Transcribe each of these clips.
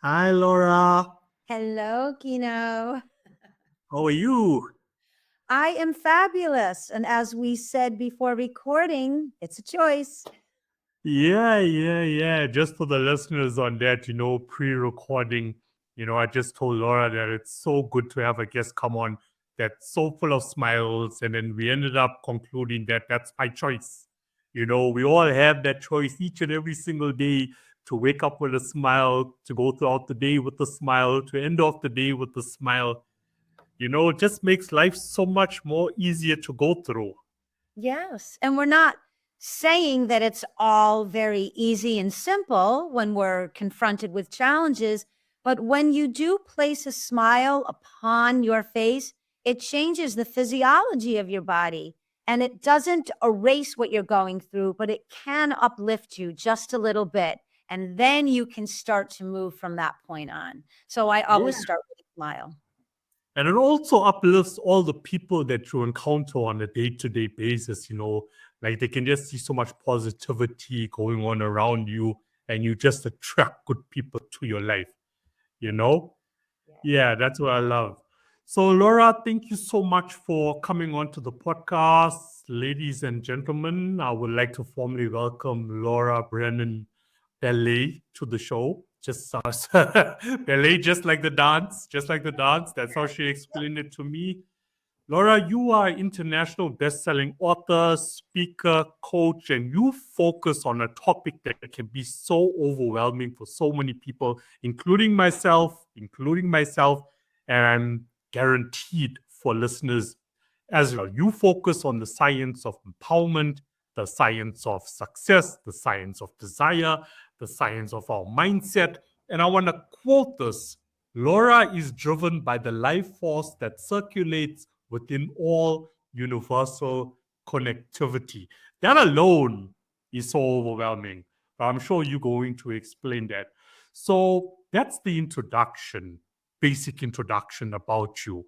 Hi, Laura. Hello, Kino. How are you? I am fabulous. And as we said before recording, it's a choice. Yeah. Just for the listeners on that, pre-recording, I just told Laura that it's so good to have a guest come on that's so full of smiles. And then we ended up concluding that that's my choice. We all have that choice each and every single day to wake up with a smile, to go throughout the day with a smile, to end off the day with a smile. It just makes life so much more easier to go through. Yes. And we're not saying that it's all very easy and simple when we're confronted with challenges. But when you do place a smile upon your face, it changes the physiology of your body. And it doesn't erase what you're going through, but it can uplift you just a little bit. And then you can start to move from that point on. So I always Yeah. start with a smile. And it also uplifts all the people that you encounter on a day to day basis, like they can just see so much positivity going on around you, and you just attract good people to your life, you know? Yeah, that's what I love. So, Laura, thank you so much for coming on to the podcast. Ladies and gentlemen, I would like to formally welcome Laura Brennan Ballet to the show. Just ballet, just like the dance. That's how she explained it to me. Laura, you are an international best-selling author, speaker, coach, and you focus on a topic that can be so overwhelming for so many people, including myself, and guaranteed for listeners as well. You focus on the science of empowerment, the science of success, the science of desire, the science of our mindset. And I want to quote this. Laura is driven by the life force that circulates within all universal connectivity. That alone is so overwhelming. But I'm sure you're going to explain that. So that's the introduction, basic introduction about you.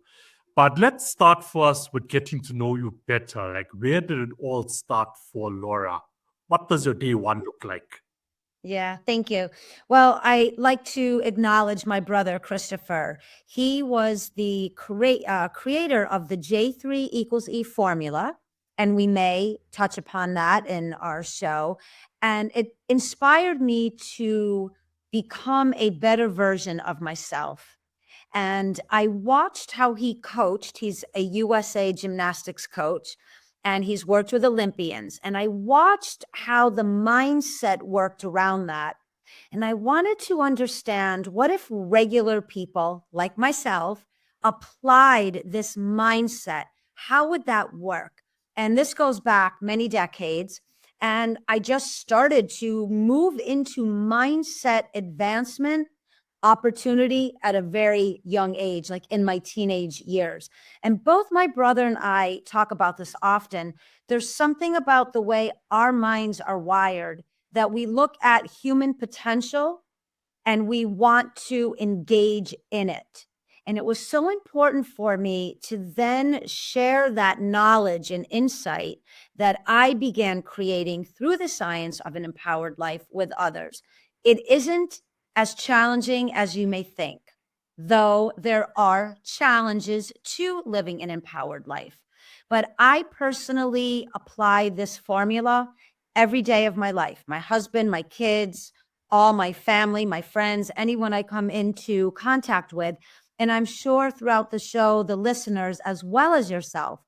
But let's start first with getting to know you better. Like, where did it all start for Laura? What does your day one look like? Yeah, thank you. Well, I like to acknowledge my brother, Christopher. He was the creator of the J3 equals E formula, and we may touch upon that in our show. And it inspired me to become a better version of myself. And I watched how he coached. He's a USA gymnastics coach and he's worked with Olympians. And I watched how the mindset worked around that. And I wanted to understand what if regular people like myself applied this mindset? How would that work? And this goes back many decades. And I just started to move into mindset advancement opportunity at a very young age, like in my teenage years. And both my brother and I talk about this often. There's something about the way our minds are wired that we look at human potential and we want to engage in it. And it was so important for me to then share that knowledge and insight that I began creating through the science of an empowered life with others. It isn't as challenging as you may think, though there are challenges to living an empowered life. But I personally apply this formula every day of my life. My husband, my kids, all my family, my friends, anyone I come into contact with. And I'm sure throughout the show, the listeners, as well as yourself,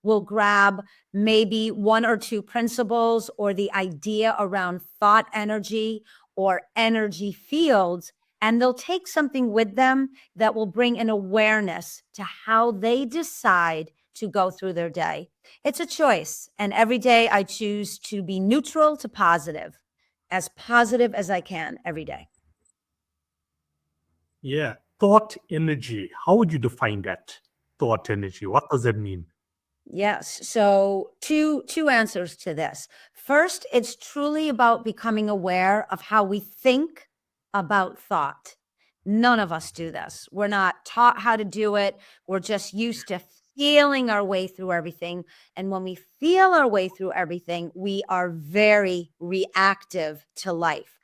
will grab maybe one or two principles or the idea around thought energy or energy fields. And they'll take something with them that will bring an awareness to how they decide to go through their day. It's a choice. And every day I choose to be neutral to as positive as I can every day. Yeah. Thought energy. How would you define that? Thought energy. What does that mean? Yes. So two answers to this. First, it's truly about becoming aware of how we think about thought. None of us do this. We're not taught how to do it. We're just used to feeling our way through everything. And when we feel our way through everything, we are very reactive to life.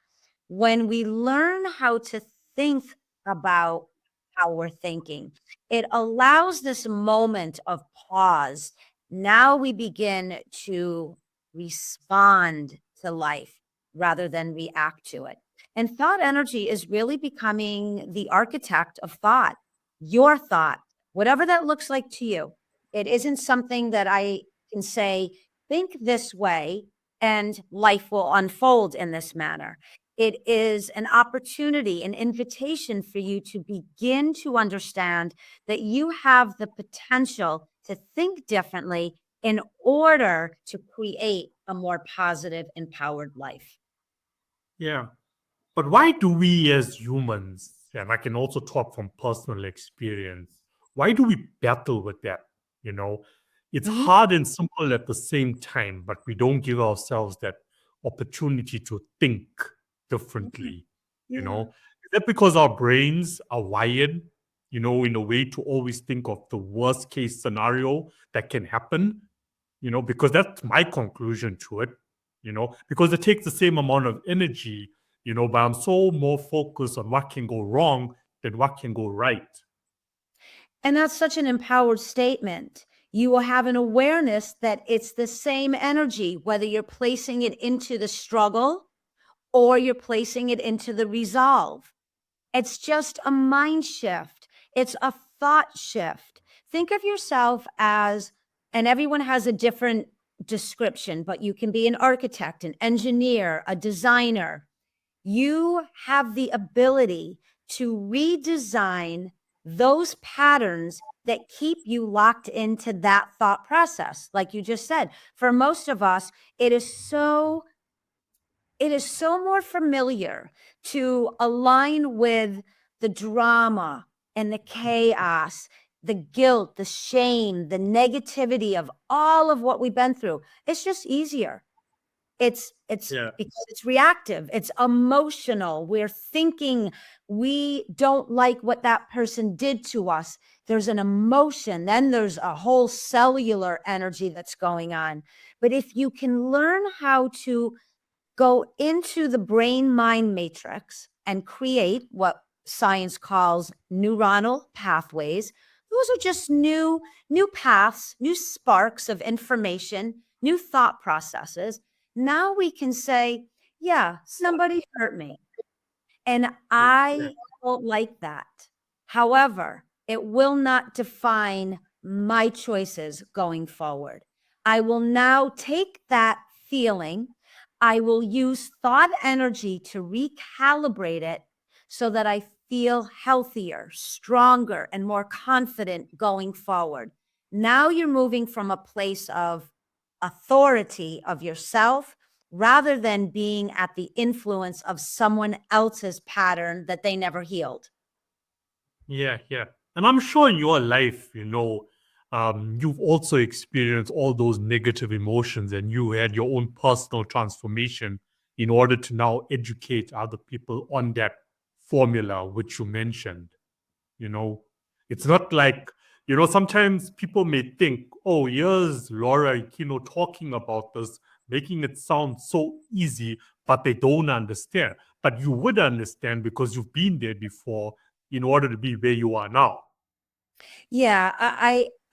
When we learn how to think about how we're thinking. It allows this moment of pause. Now we begin to respond to life rather than react to it. And thought energy is really becoming the architect of thought, your thought, whatever that looks like to you. It isn't something that I can say, think this way and life will unfold in this manner. It is an opportunity, an invitation for you to begin to understand that you have the potential to think differently in order to create a more positive, empowered life. Yeah. But why do we as humans, and I can also talk from personal experience, why do we battle with that? You know, it's Mhm, hard and simple at the same time, but we don't give ourselves that opportunity to think mhm. differently. You Yeah. know, is that because our brains are wired, in a way to always think of the worst case scenario that can happen? Because that's my conclusion to it, because it takes the same amount of energy, but I'm so more focused on what can go wrong than what can go right. And that's such an empowered statement. You will have an awareness that it's the same energy, whether you're placing it into the struggle or you're placing it into the resolve. It's just a mind shift, it's a thought shift. Think of yourself as, and everyone has a different description, but you can be an architect, an engineer, a designer. You have the ability to redesign those patterns that keep you locked into that thought process. Like you just said, for most of us, it is so more familiar to align with the drama and the chaos, the guilt, the shame, the negativity of all of what we've been through. It's just easier. It's Yeah. because it's reactive, it's emotional. We're thinking we don't like what that person did to us. There's an emotion, then there's a whole cellular energy that's going on. But if you can learn how to go into the brain mind matrix and create what science calls neuronal pathways, those are just new paths, new sparks of information, new thought processes. Now we can say, yeah, somebody hurt me and Yeah. I don't like that. However, it will not define my choices going forward. I will now take that feeling, I will use thought energy to recalibrate it so that I feel healthier, stronger, and more confident going forward. Now you're moving from a place of authority of yourself rather than being at the influence of someone else's pattern that they never healed. Yeah, yeah. And I'm sure in your life, you've also experienced all those negative emotions and you had your own personal transformation in order to now educate other people on that formula which you mentioned. you know it's not like, sometimes people may think, oh, here's Laura talking about this, making it sound so easy, but they don't understand. But you would understand because you've been there before in order to be where you are now. Yeah,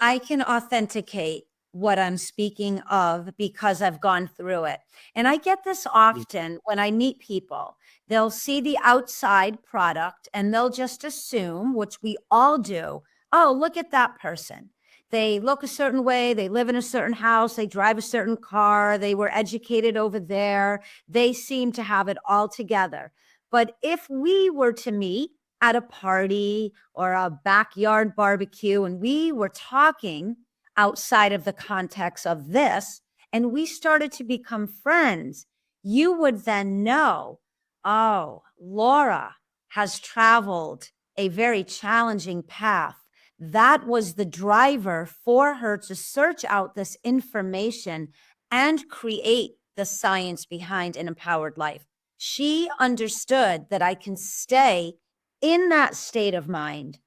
I can authenticate what I'm speaking of because I've gone through it. And I get this often when I meet people. They'll see the outside product and they'll just assume, which we all do, oh, look at that person. They look a certain way, they live in a certain house, they drive a certain car, they were educated over there, they seem to have it all together. But if we were to meet at a party or a backyard barbecue and we were talking outside of the context of this and we started to become friends, you would then know, oh, Laura has traveled a very challenging path. That was the driver for her to search out this information and create the science behind an empowered life. She understood that I can stay in that state of mind,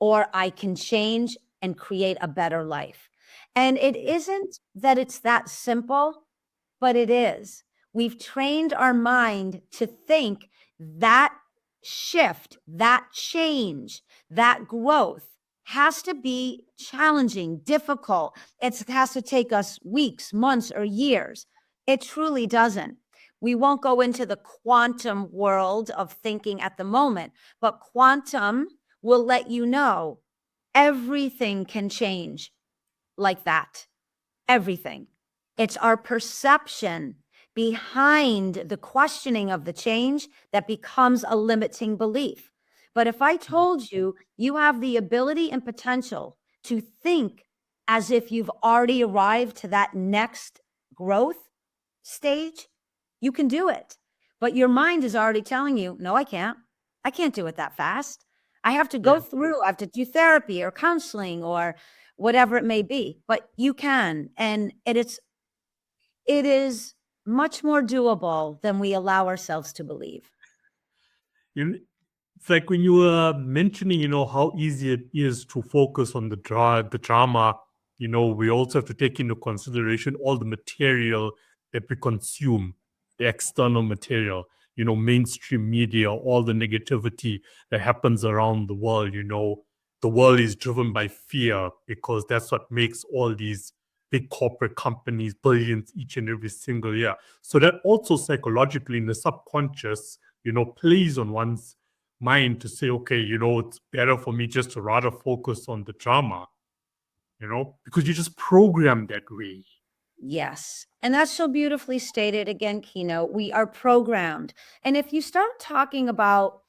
or I can change and create a better life. And it isn't that it's that simple, but it is. We've trained our mind to think that shift, that change, that growth has to be challenging, difficult. It has to take us weeks, months, or years. It truly doesn't. We won't go into the quantum world of thinking at the moment, but quantum will let you know everything can change like that. Everything. It's our perception behind the questioning of the change that becomes a limiting belief. But if I told you you have the ability and potential to think as if you've already arrived to that next growth stage, you can do it. But your mind is already telling you, no, I can't. I can't do it that fast. I have to go through, I have to do therapy or counseling or whatever it may be, but you can. And it is much more doable than we allow ourselves to believe. It's like when you were mentioning, how easy it is to focus on the drama. We also have to take into consideration all the material that we consume, the external material. Mainstream media, all the negativity that happens around the world. The world is driven by fear because that's what makes all these big corporate companies billions each and every single year. So that also psychologically in the subconscious, plays on one's mind to say, okay, it's better for me just to rather focus on the drama, because you just program that way. Yes. And that's so beautifully stated again, Keynote. We are programmed. And if you start talking about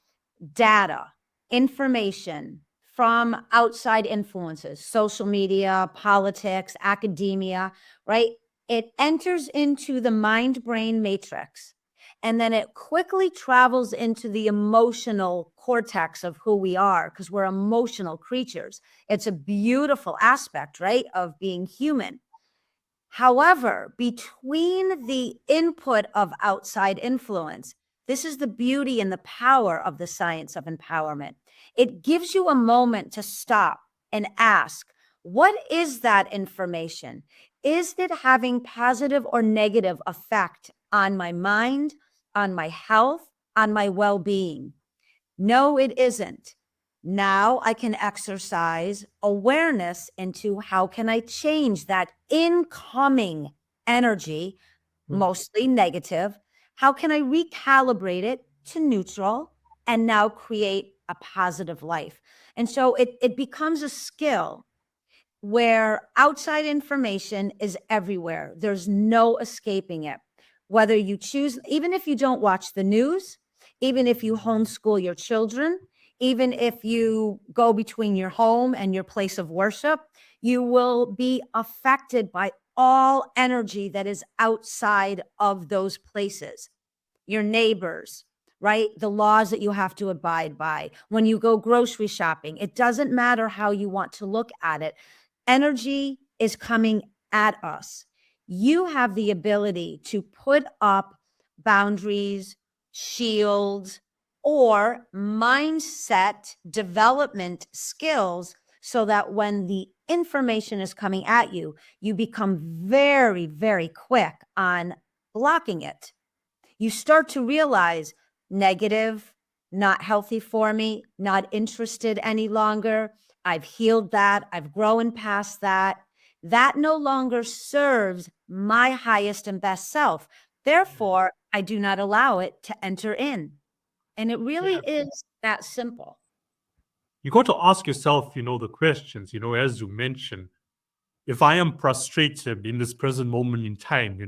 data, information from outside influences, social media, politics, academia, right? It enters into the mind brain matrix and then it quickly travels into the emotional cortex of who we are because we're emotional creatures. It's a beautiful aspect, right, of being human. However, between the input of outside influence, this is the beauty and the power of the science of empowerment. It gives you a moment to stop and ask, what is that information? Is it having positive or negative effect on my mind, on my health, on my well-being? No, it isn't. Now I can exercise awareness into how can I change that incoming energy, mostly negative? How can I recalibrate it to neutral and now create a positive life? And so it becomes a skill where outside information is everywhere. There's no escaping it. Whether you choose, even if you don't watch the news, even if you homeschool your children, even if you go between your home and your place of worship, you will be affected by all energy that is outside of those places. Your neighbors, right? The laws that you have to abide by. When you go grocery shopping, it doesn't matter how you want to look at it. Energy is coming at us. You have the ability to put up boundaries, shields, or mindset development skills so that when the information is coming at you, you become very, very quick on blocking it. You start to realize negative, not healthy for me, not interested any longer. I've healed that. I've grown past that. That no longer serves my highest and best self. Therefore, I do not allow it to enter in. And it really is that simple. You got to ask yourself, the questions, as you mentioned, if I am frustrated in this present moment in time,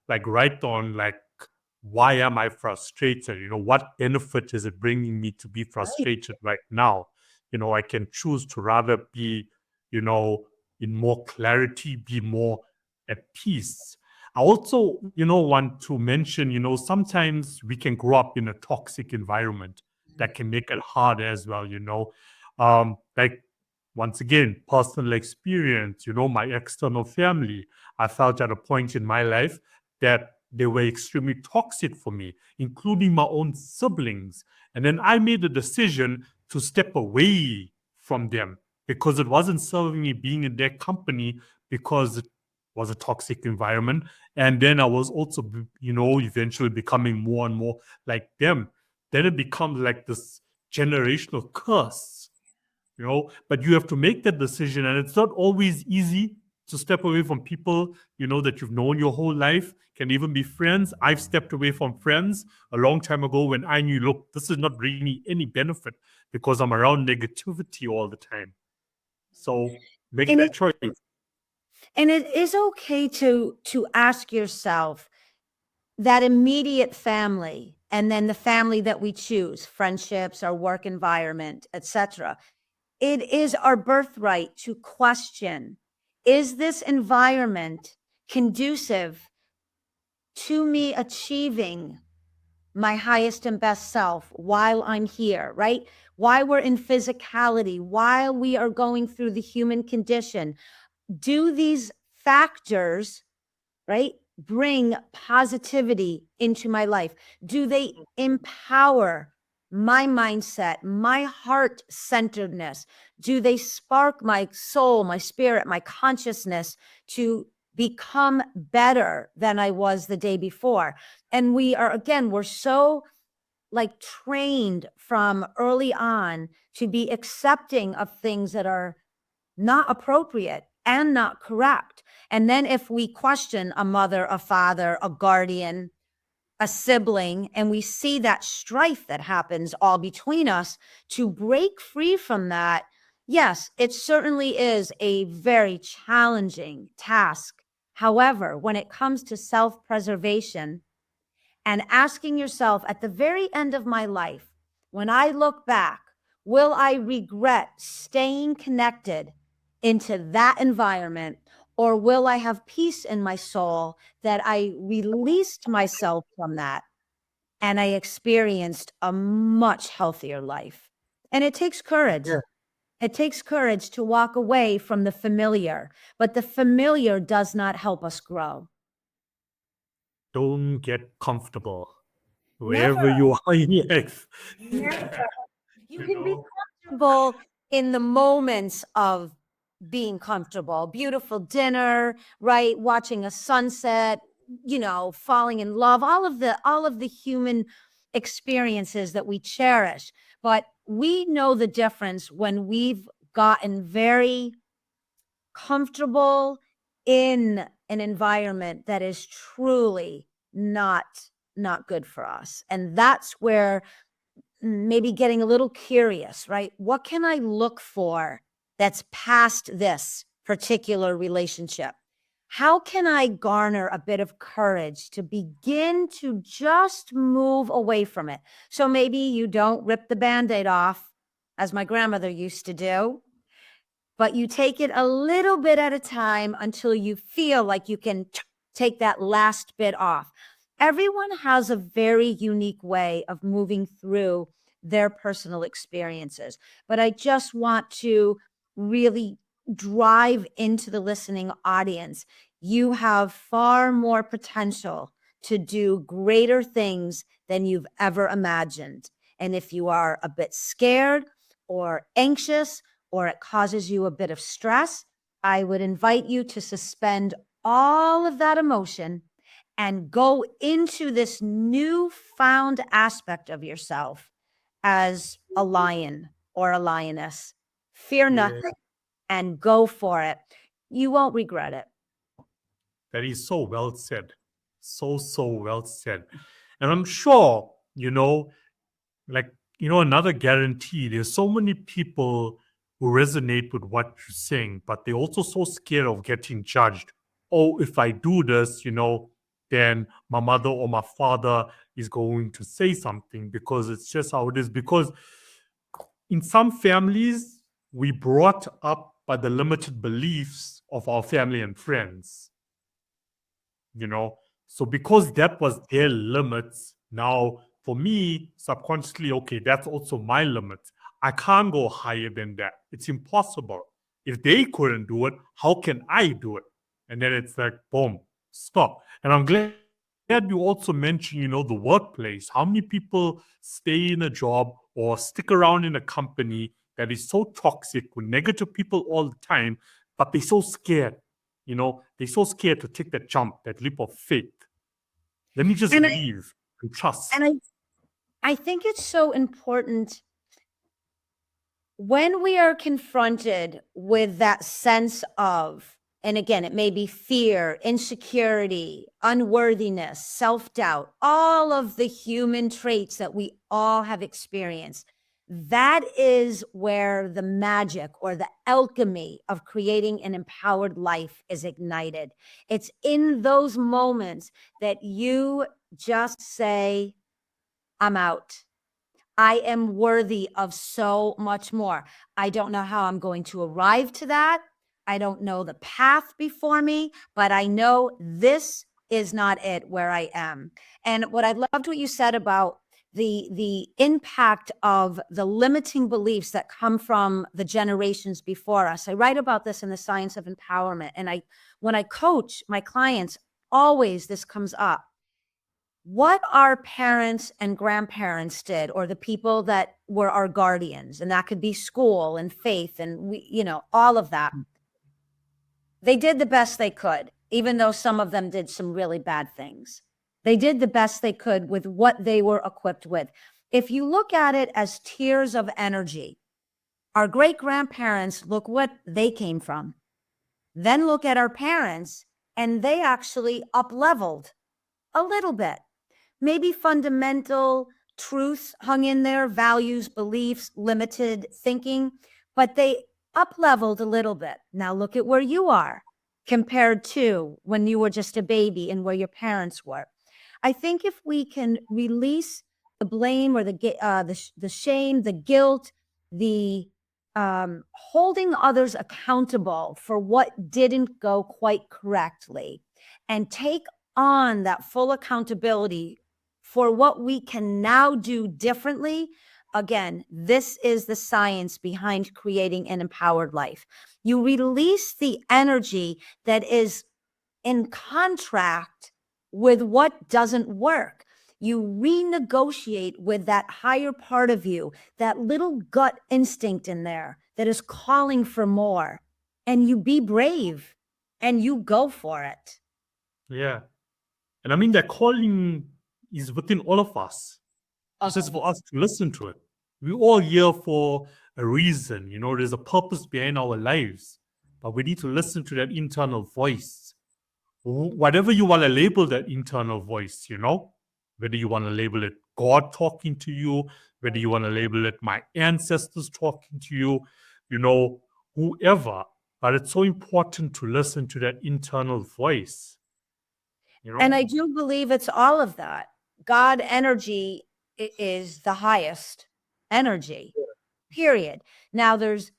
like write on like, why am I frustrated? What benefit is it bringing me to be Right. frustrated right now? I can choose to rather be, in more clarity, be more at peace. I also, want to mention, sometimes we can grow up in a toxic environment that can make it hard as well, like once again, personal experience, my external family. I felt at a point in my life that they were extremely toxic for me, including my own siblings. And then I made the decision to step away from them because it wasn't serving me being in their company because it was a toxic environment. And then I was also, eventually becoming more and more like them. then it becomes like this generational curse, but you have to make that decision, and it's not always easy to step away from people that you've known your whole life, can even be friends. I've stepped away from friends a long time ago when I knew, look, this is not bringing me any benefit because I'm around negativity all the time. So make And that choice. it is okay to ask yourself, that immediate family and then the family that we choose, friendships, our work environment, etc. It is our birthright to question, is this environment conducive to me achieving my highest and best self while I'm here, right? While we're in physicality, while we are going through the human condition, do these factors, right, bring positivity into my life? Do they empower my mindset, my heart centeredness? Do they spark my soul, my spirit, my consciousness to become better than I was the day before? And we're so like trained from early on to be accepting of things that are not appropriate and not correct. And then if we question a mother, a father, a guardian, a sibling, and we see that strife that happens all between us, to break free from that, yes, it certainly is a very challenging task. However, when it comes to self-preservation and asking yourself at the very end of my life, when I look back, will I regret staying connected into that environment, or will I have peace in my soul that I released myself from that and I experienced a much healthier life? And it takes courage. Yeah. It takes courage to walk away from the familiar, but the familiar does not help us grow. Don't get comfortable Never. wherever you are in life. Never. You You can be know? comfortable in the moments of being comfortable. Beautiful dinner, right? Watching a sunset, falling in love, all of the human experiences that we cherish. But we know the difference when we've gotten very comfortable in an environment that is truly not good for us. And that's where maybe getting a little curious, right? What can I look for that's past this particular relationship? How can I garner a bit of courage to begin to just move away from it? So maybe you don't rip the Band-Aid off, as my grandmother used to do, but you take it a little bit at a time until you feel like you can take that last bit off. Everyone has a very unique way of moving through their personal experiences, but I just want to really drive into the listening audience. You have far more potential to do greater things than you've ever imagined. And if you are a bit scared or anxious, or it causes you a bit of stress, I would invite you to suspend all of that emotion and go into this newfound aspect of yourself as a lion or a lioness. Fear Yeah. nothing and go for it. You won't regret it. That is so well said. So well said. And I'm sure, another guarantee, there's so many people who resonate with what you're saying, but they're also so scared of getting judged. Oh, if I do this, then my mother or my father is going to say something, because it's just how it is. Because in some families, we brought up by the limited beliefs of our family and friends, so because that was their limits, now for me, subconsciously, okay, that's also my limit. I can't go higher than that. It's impossible. If they couldn't do it, how can I do it? And then it's like, boom, stop. And I'm glad you also mentioned, the workplace. How many people stay in a job or stick around in a company that is so toxic with negative people all the time, but they're so scared. They're so scared to take that jump, that leap of faith. Let me just And leave and trust. and I I think it's so important when we are confronted with that sense of, and again, it may be fear, insecurity, unworthiness, self doubt, all of the human traits that we all have experienced. That is where the magic or the alchemy of creating an empowered life is ignited. It's in those moments that you just say, I'm out. I am worthy of so much more. I don't know how I'm going to arrive to that. I don't know the path before me, but I know this is not it where I am. And what I loved what you said about the impact of the limiting beliefs that come from the generations before us. I write about this in the Science of Empowerment, and when I coach my clients, always this comes up. What our parents and grandparents did, or the people that were our guardians, and that could be school and faith and all of that, they did the best they could, even though some of them did some really bad things. They did the best they could with what they were equipped with. If you look at it as tiers of energy, our great grandparents, look what they came from. Then look at our parents, and they actually up leveled a little bit. Maybe fundamental truths hung in there, values, beliefs, limited thinking, but they up leveled a little bit. Now look at where you are compared to when you were just a baby and where your parents were. I think if we can release the blame or the shame, the guilt, the holding others accountable for what didn't go quite correctly, and take on that full accountability for what we can now do differently. Again, this is the science behind creating an empowered life. You release the energy that is in contract with what doesn't work. You renegotiate with that higher part of you, that little gut instinct in there that is calling for more. And you be brave and you go for it. Yeah. And I mean, that calling is within all of us. It's just for us to listen to it. We're all here for a reason. There's a purpose behind our lives. But we need to listen to that internal voice. Whatever you want to label that internal voice, whether you want to label it God talking to you, whether you want to label it my ancestors talking to you, whoever. But it's so important to listen to that internal voice. And I do believe it's all of that. God energy is the highest energy, period. Now there's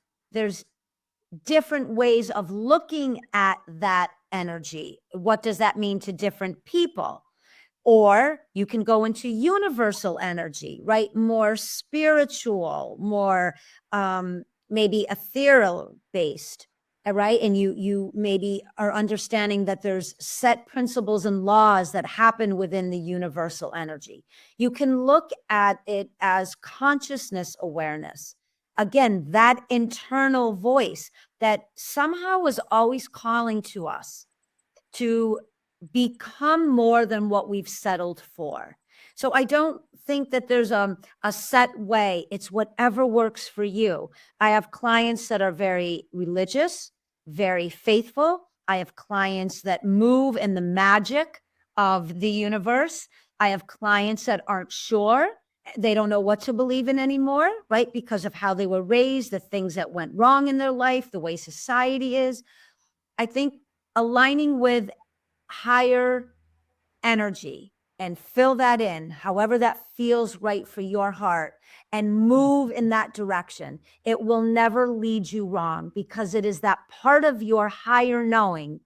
different ways of looking at that energy. What does that mean to different people? Or you can go into universal energy, right? More spiritual, more maybe ethereal based, right? And you maybe are understanding that there's set principles and laws that happen within the universal energy. You can look at it as consciousness awareness. Again, that internal voice that somehow was always calling to us to become more than what we've settled for. So I don't think that there's a set way. It's whatever works for you. I have clients that are very religious, very faithful. I have clients that move in the magic of the universe. I have clients that aren't sure. They don't know what to believe in anymore, right? Because of how they were raised, the things that went wrong in their life, the way society is. I think aligning with higher energy and fill that in, however that feels right for your heart, and move in that direction. It will never lead you wrong because it is that part of your higher knowing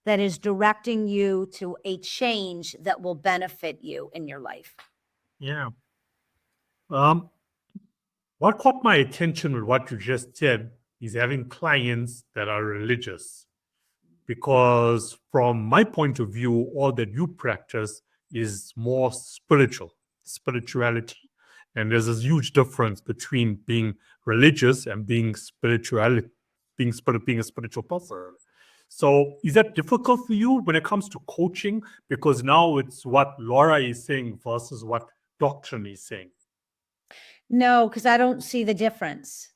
that is directing you to a change that will benefit you in your life. Yeah. What caught my attention with what you just said is having clients that are religious. Because from my point of view, all that you practice is more spirituality. And there's this huge difference between being religious and being being a spiritual person. So is that difficult for you when it comes to coaching? Because now it's what Laura is saying versus what doctrine is saying, No, because I don't see the difference.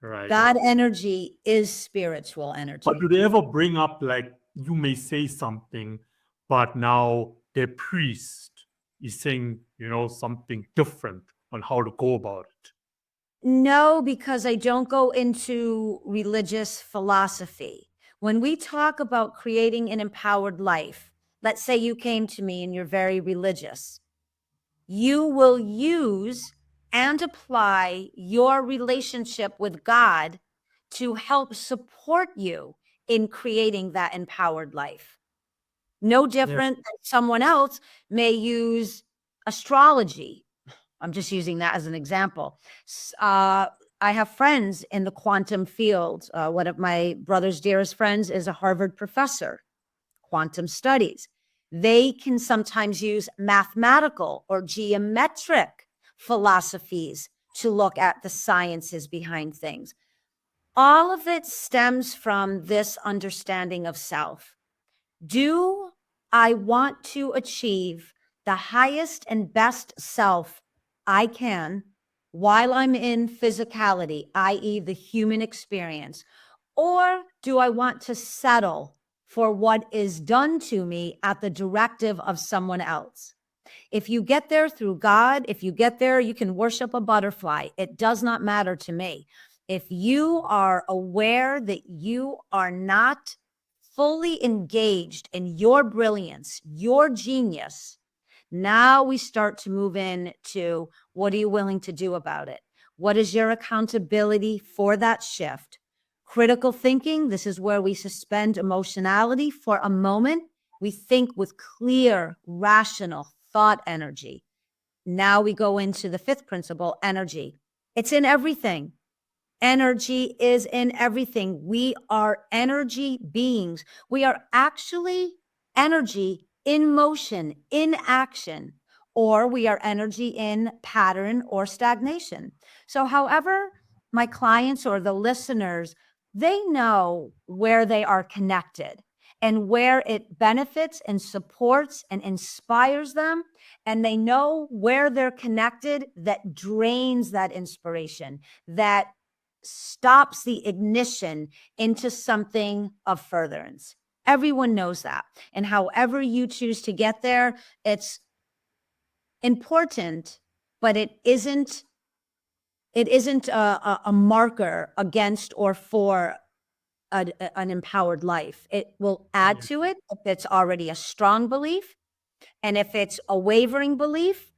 right? God energy is spiritual But do energy. they ever bring up, like, you may say something, but now their priest is saying, something different on how to go about it? No, because I don't go into religious philosophy. When we talk about creating an empowered life, let's say you came to me and you're very religious, you will use and apply your relationship with God to help support you in creating that empowered life. No Yeah. different than someone else may use astrology. I'm just using that as an example. I have friends in the quantum field. One of my brother's dearest friends is a Harvard professor, quantum studies. They can sometimes use mathematical or geometric philosophies to look at the sciences behind things. All of it stems from this understanding of self. Do I want to achieve the highest and best self I can while I'm in physicality, i.e., the human experience? Or do I want to settle for what is done to me at the directive of someone else? If you get there through God, if you get there, you can worship a butterfly. It does not matter to me. If you are aware that you are not fully engaged in your brilliance, your genius, now we start to move into what are you willing to do about it? What is your accountability for that shift? Critical thinking, this is where we suspend emotionality for a moment. We think with clear, rational thought energy. Now we go into the fifth principle, energy. It's in everything. Energy is in everything. We are energy beings. We are actually energy in motion, in action, or we are energy in pattern or stagnation. So, however, my clients or the listeners, they know where they are connected and where it benefits and supports and inspires them. And they know where they're connected that drains that inspiration, that stops the ignition into something of furtherance. Everyone knows that. And however you choose to get there, it's important, but it isn't a marker against or for an empowered life. It will add Yeah. to it if it's already a strong belief. And if it's a wavering belief,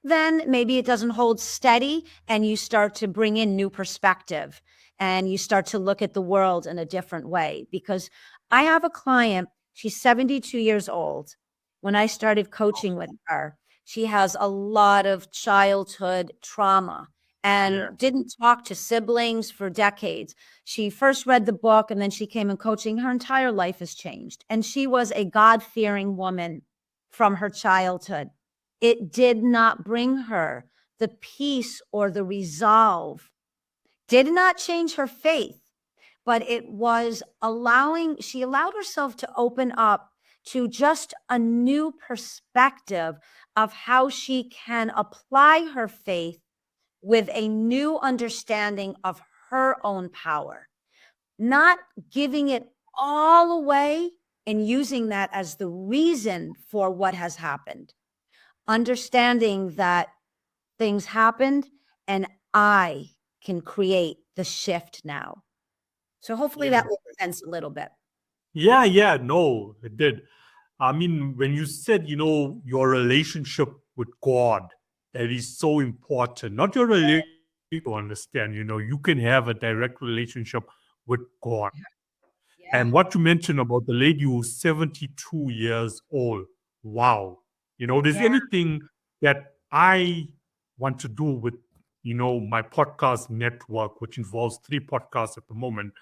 then maybe it doesn't hold steady and you start to bring in new perspective and you start to look at the world in a different way. Because I have a client, she's 72 years old. When I started coaching with her, she has a lot of childhood trauma Yeah. and didn't talk to siblings for decades. She first read the book and then she came in coaching. Her entire life has changed. And she was a God-fearing woman from her childhood. It did not bring her the peace or the resolve, did not change her faith, but it was she allowed herself to open up to just a new perspective of how she can apply her faith with a new understanding of her own power, not giving it all away and using that as the reason for what has happened. Understanding that things happened and I can create the shift now. So hopefully Yeah. that makes sense a little bit. Yeah, no, it did. I mean, when you said, your relationship with God, that is so important. Not your relationship to understand, you can have a direct relationship with God. Yeah. And what you mentioned about the lady who's 72 years old, wow. There's Yeah. anything that I want to do with, my podcast network, which involves 3 podcasts at the moment,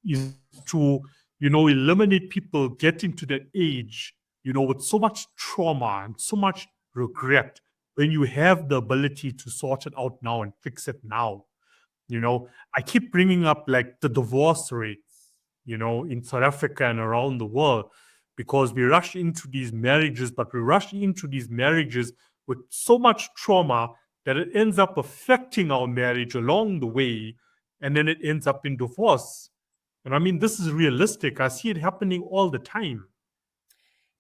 is to, eliminate people getting to that age, with so much trauma and so much regret when you have the ability to sort it out now and fix it now. I keep bringing up like the divorce rates, in South Africa and around the world, because we rush into these marriages, but we rush into these marriages with so much trauma that it ends up affecting our marriage along the way, and then it ends up in divorce. And I mean, this is realistic. I see it happening all the time.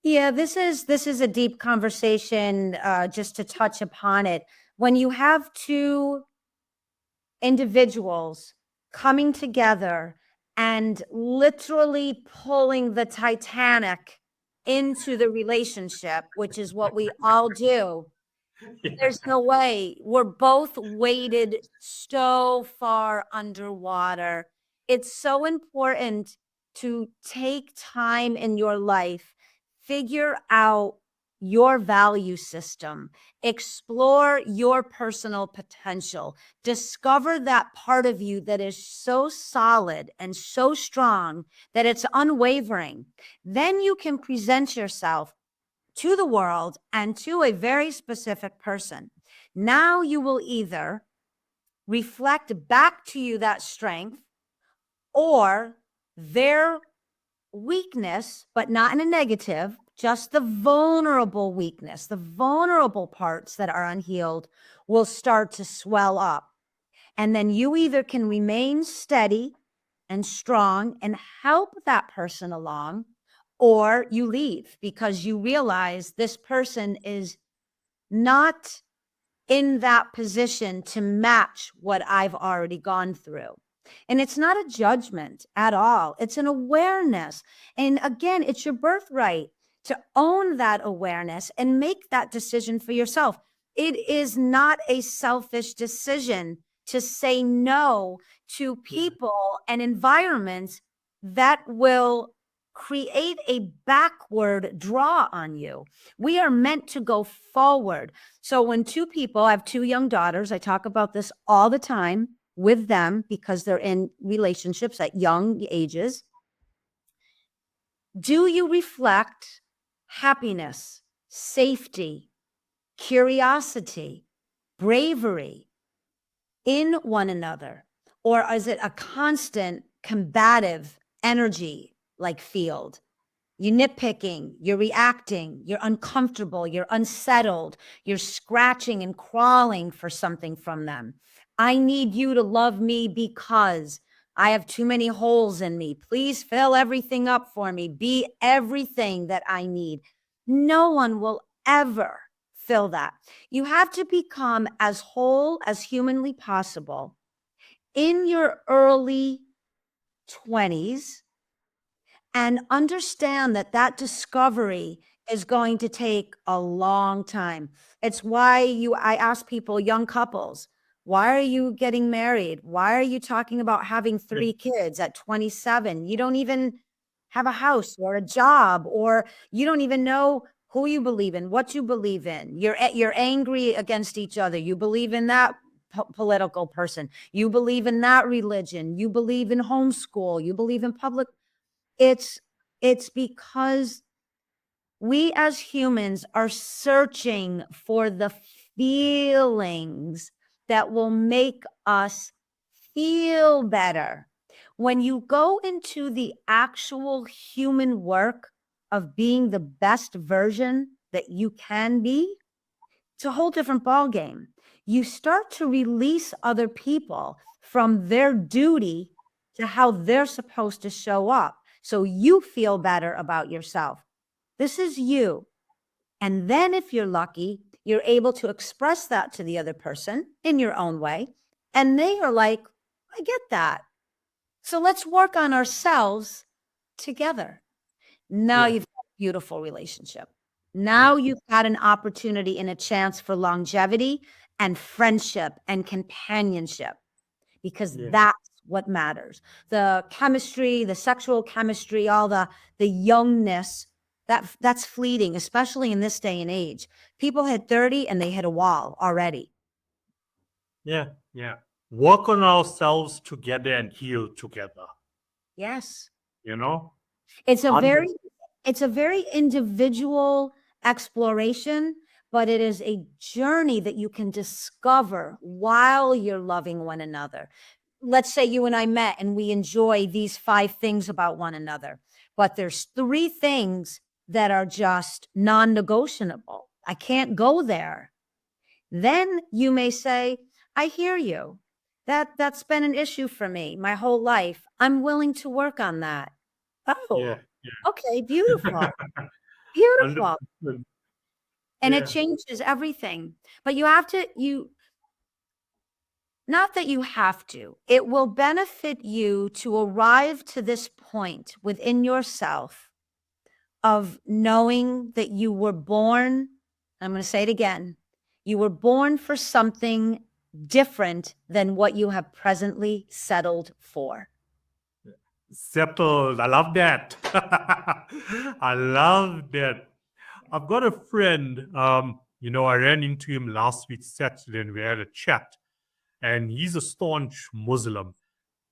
Yeah, this is a deep conversation. Just to touch upon it, when you have two individuals coming together and literally pulling the Titanic into the relationship, which is what we all do, there's no way. We're both weighted so far underwater. It's so important to take time in your life, figure out your value system, explore your personal potential, discover that part of you that is so solid and so strong that it's unwavering. Then you can present yourself to the world and to a very specific person. Now you will either reflect back to you that strength or their weakness, but not in a negative, just the vulnerable weakness, the vulnerable parts that are unhealed will start to swell up. And then you either can remain steady and strong and help that person along, or you leave because you realize this person is not in that position to match what I've already gone through. And it's not a judgment at all. It's an awareness. And again, it's your birthright to own that awareness and make that decision for yourself. It is not a selfish decision to say no to people and environments that will create a backward draw on you. We are meant to go forward. So when two people, I have two young daughters, I talk about this all the time with them because they're in relationships at young ages. Do you reflect happiness, safety, curiosity, bravery in one another? Or is it a constant combative energy like field? You're nitpicking, you're reacting, you're uncomfortable, you're unsettled, you're scratching and crawling for something from them. I need you to love me because I have too many holes in me. Please fill everything up for me. Be everything that I need. No one will ever fill that. You have to become as whole as humanly possible in your early 20s and understand that that discovery is going to take a long time. It's why I ask people, young couples, why are you getting married? Why are you talking about having 3 kids at 27? You don't even have a house or a job, or you don't even know who you believe in, what you believe in. You're angry against each other. You believe in that political person. You believe in that religion. You believe in homeschool. You believe in public. It's because we as humans are searching for the feelings that will make us feel better. When you go into the actual human work of being the best version that you can be, it's a whole different ballgame. You start to release other people from their duty to how they're supposed to show up. So you feel better about yourself. This is you. And then if you're lucky, you're able to express that to the other person in your own way. And they are like, I get that. So let's work on ourselves together. Now you've got a beautiful relationship. Now you've got an opportunity and a chance for longevity and friendship and companionship, because that's what matters. The chemistry, the sexual chemistry, all the youngness, that's fleeting, especially in this day and age. People hit 30 and they hit a wall already. Yeah, yeah. Work on ourselves together and heal together. Yes. You know? It's a very individual exploration, but it is a journey that you can discover while you're loving one another. Let's say you and I met and we enjoy these 5 things about one another, but there's 3 things that are just non-negotiable. I can't go there Then you may say, I hear you. That's been an issue for me my whole life. I'm willing to work on that. Oh, Yeah. okay, beautiful. Yeah. Beautiful. 100%. And it Yeah. changes everything. But you have to, not that you have to, it will benefit you to arrive to this point within yourself of knowing that you were born. I'm going to say it again. You were born for something different than what you have presently settled for. Settled. I love that. I love that. I've got a friend, I ran into him last week, Saturday, and we had a chat. And he's a staunch Muslim,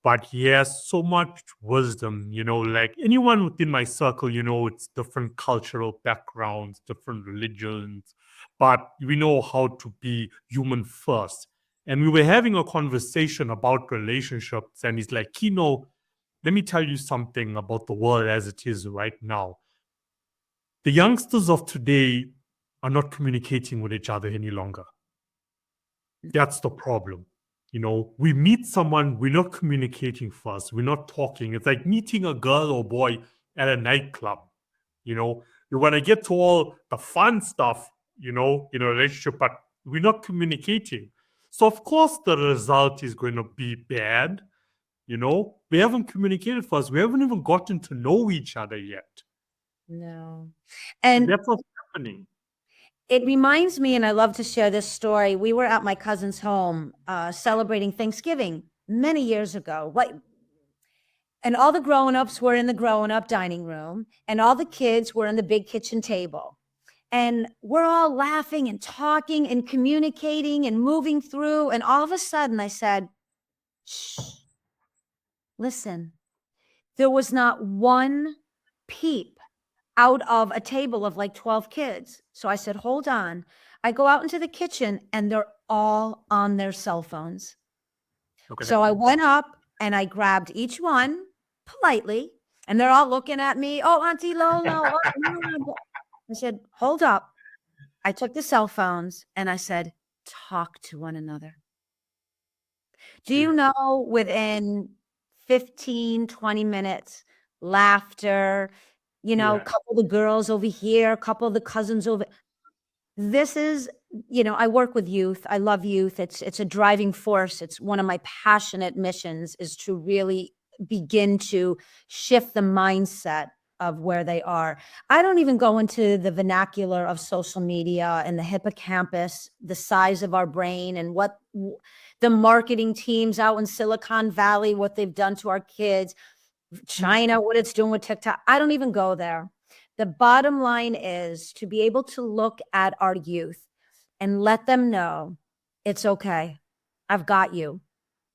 but he has so much wisdom, like anyone within my circle, it's different cultural backgrounds, different religions, but we know how to be human first. And we were having a conversation about relationships, and he's like, Kino, let me tell you something about the world as it is right now. The youngsters of today are not communicating with each other any longer. That's the problem. We meet someone, we're not communicating first, we're not talking. It's like meeting a girl or boy at a nightclub. You want to get to all the fun stuff, in a relationship, but we're not communicating. So, of course, the result is going to be bad. We haven't communicated first, we haven't even gotten to know each other yet. No. And And that's what's happening. it reminds me, and I love to share this story. We were at my cousin's home celebrating Thanksgiving many years ago. And all the grown-ups were in the grown-up dining room, and all the kids were in the big kitchen table. And we're all laughing and talking and communicating and moving through. And all of a sudden I said, shh, listen, there was not one peep out of a table of like 12 kids. So I said, hold on. I go out into the kitchen and they're all on their cell phones. Okay. So I went up and I grabbed each one politely, and they're all looking at me. Oh, Auntie Lola. I said, hold up. I took the cell phones and I said, talk to one another. Do you know within 15, 20 minutes, laughter, a couple of the girls over here, a couple of the cousins over. This is, I work with youth. I love youth. It's a driving force. It's one of my passionate missions is to really begin to shift the mindset of where they are. I don't even go into the vernacular of social media and the hippocampus, the size of our brain, and what the marketing teams out in Silicon Valley, what they've done to our kids, China, what it's doing with TikTok. I don't even go there. The bottom line is to be able to look at our youth and let them know it's okay. I've got you.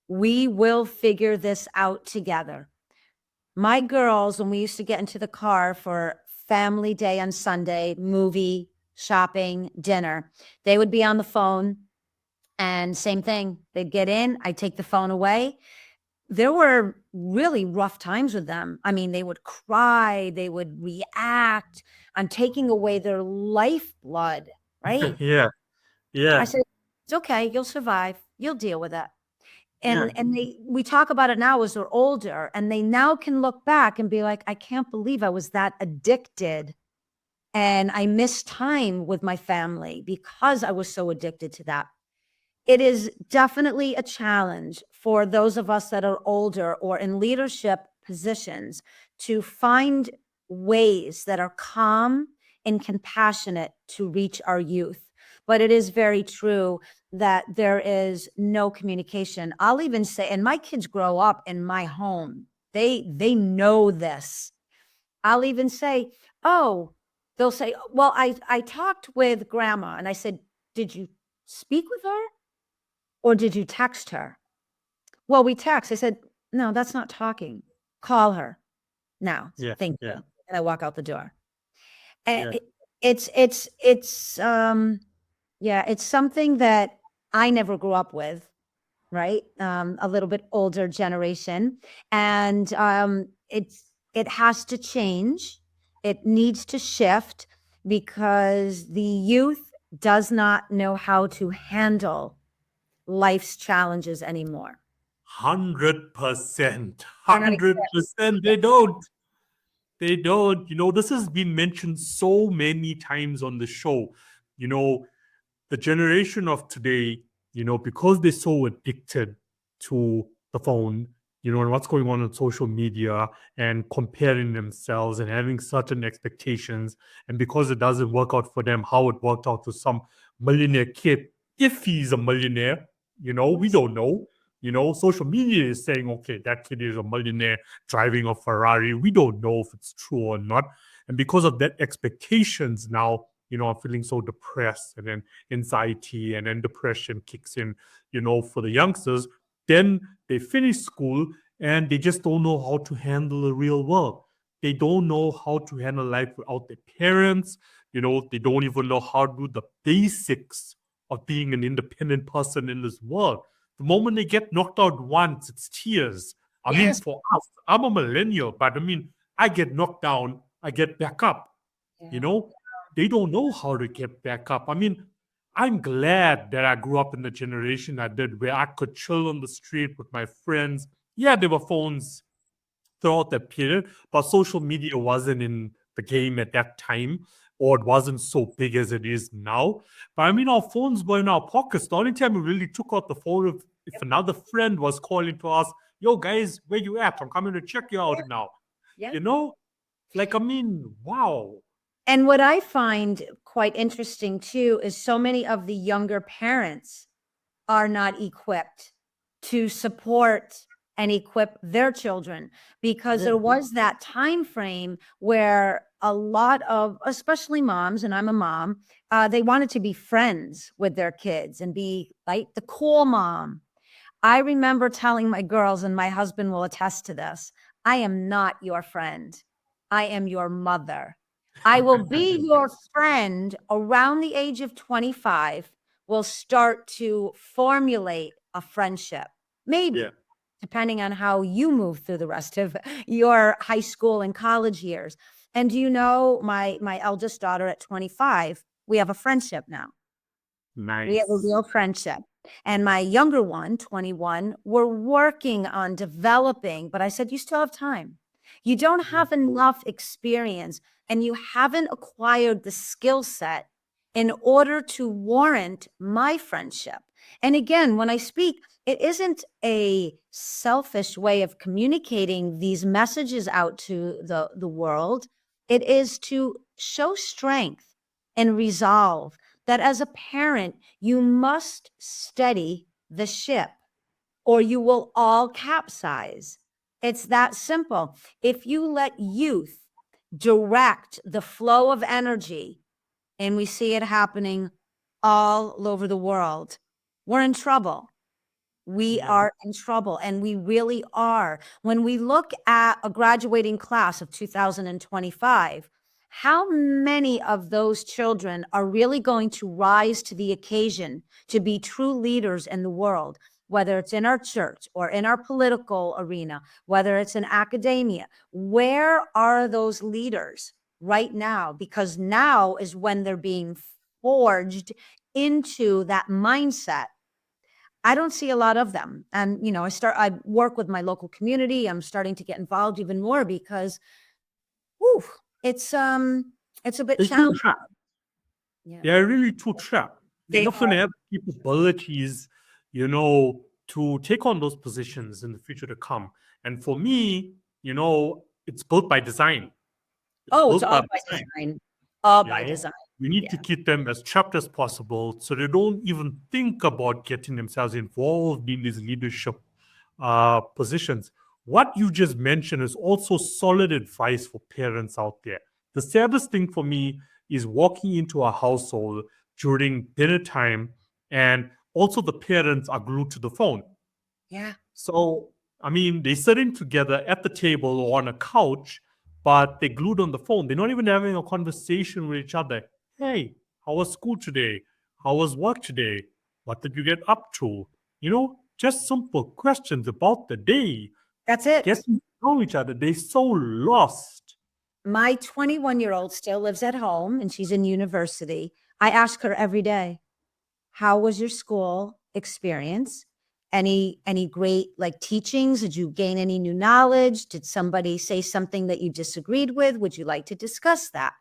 We will figure this out together. My girls, when we used to get into the car for family day on Sunday, movie, shopping, dinner, they would be on the phone, and same thing. They'd get in, I'd take the phone away. There were really rough times with them. I mean, they would cry, they would react. I'm taking away their lifeblood, right? Yeah. I Yeah. said, it's okay, you'll survive. You'll deal with it. Yeah. And we talk about it now as they're older, and they now can look back and be like, I can't believe I was that addicted. And I missed time with my family because I was so addicted to that. It is definitely a challenge for those of us that are older or in leadership positions to find ways that are calm and compassionate to reach our youth. But it is very true that there is no communication. I'll even say, and my kids grow up in my home. They know this. I'll even say, oh, they'll say, well, I talked with grandma, and I said, did you speak with her? Or did you text her? Well, we text. I said, no, that's not talking. Call her now. Yeah. Thank Yeah. you. And I walk out the door. And Yeah. it's something that I never grew up with, right? A little bit older generation. And it has to change. It needs to shift because the youth does not know how to handle life's challenges anymore. 100%. They're not equipped. 100%. They don't. They don't. This has been mentioned so many times on the show. You know, the generation of today, because they're so addicted to the phone, and what's going on social media and comparing themselves and having certain expectations. And because it doesn't work out for them, how it worked out to some millionaire kid, if he's a millionaire, we don't know. Social media is saying, okay, that kid is a millionaire driving a Ferrari. We don't know if it's true or not. And because of that expectations now, I'm feeling so depressed, and then anxiety and then depression kicks in, for the youngsters. Then they finish school and they just don't know how to handle the real world. They don't know how to handle life without their parents. They don't even know how to do the basics of being an independent person in this world. The moment they get knocked out once, it's tears. I mean, Yes. for us, I'm a millennial, but I get knocked down, I get back up. Yeah. They don't know how to get back up. I'm glad that I grew up in the generation I did, where I could chill on the street with my friends. Yeah, there were phones throughout that period, but social media wasn't in the game at that time, or it wasn't so big as it is now. But our phones were in our pockets. The only time we really took out the phone if another friend was calling to us, yo, guys, where you at? I'm coming to check you out now. Yeah. You know? Wow. And what I find quite interesting too is so many of the younger parents are not equipped to support and equip their children, because there was that time frame where a lot of, especially moms, and I'm a mom, they wanted to be friends with their kids and be like the cool mom. I remember telling my girls, and my husband will attest to this, I am not your friend. I am your mother. I will be your friend around the age of 25. We'll start to formulate a friendship, maybe, Yeah. depending on how you move through the rest of your high school and college years. And do you know, my eldest daughter at 25, we have a friendship now. We have a Nice. real friendship. And my younger one, 21, we're working on developing, but I said, you still have time. You don't have enough experience and you haven't acquired the skill set in order to warrant my friendship. And again, when I speak, it isn't a selfish way of communicating these messages out to the world. It is to show strength and resolve that as a parent, you must steady the ship or you will all capsize. It's that simple. If you let youth direct the flow of energy, and we see it happening all over the world, we're in trouble. We are in trouble, and we really are. When we look at a graduating class of 2025, how many of those children are really going to rise to the occasion to be true leaders in the world, whether it's in our church or in our political arena, whether it's in academia? Where are those leaders right now? Because now is when they're being forged into that mindset. I don't see a lot of them. And, I work with my local community. I'm starting to get involved even more because, whew, it's a bit They're too challenging. trapped. Yeah. They're really too trapped. They're They not going to have the capabilities, to take on those positions in the future to come. And for me, it's built by design. It's Oh, it's built by all by design. design. All You by know, design. we need Yeah. to keep them as trapped as possible so they don't even think about getting themselves involved in these leadership positions. What you just mentioned is also solid advice for parents out there. The saddest thing for me is walking into a household during dinner time, and also the parents are glued to the phone. Yeah. So, they're sitting together at the table or on a couch, but they're glued on the phone. They're not even having a conversation with each other. Hey, how was school today? How was work today? What did you get up to? Just simple questions about the day. That's it. Getting to know each other. They're so lost. My 21-year-old still lives at home and she's in university. I ask her every day, how was your school experience? Any great like teachings? Did you gain any new knowledge? Did somebody say something that you disagreed with? Would you like to discuss that?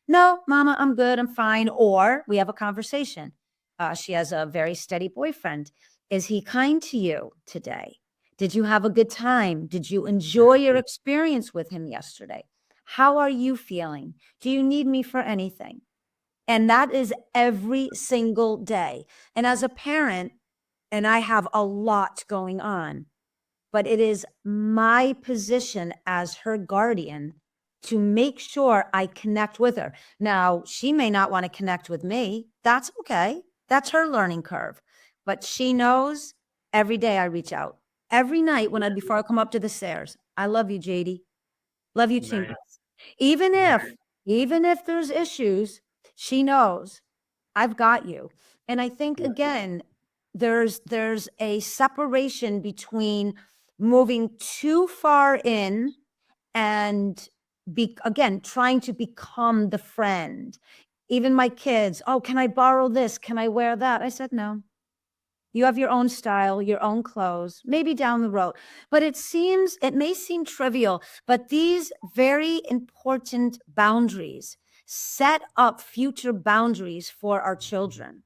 No, mama, I'm good. I'm fine. Or we have a conversation. She has a very steady boyfriend. Is he kind to you today? Did you have a good time? Did you enjoy your experience with him yesterday? How are you feeling? Do you need me for anything? And that is every single day. And as a parent, and I have a lot going on, but it is my position as her guardian to make sure I connect with her. Now, she may not want to connect with me. That's okay. That's her learning curve. But she knows every day I reach out. Every night before I come up to the stairs, I love you, JD. Love you too. Nice. Even Nice. if, even if there's issues, she knows I've got you. And I think Yeah. again, there's a separation between moving too far in and again trying to become the friend. Even my kids, oh, can I borrow this? Can I wear that? I said no. You have your own style, your own clothes, maybe down the road. But it may seem trivial, but these very important boundaries set up future boundaries for our children.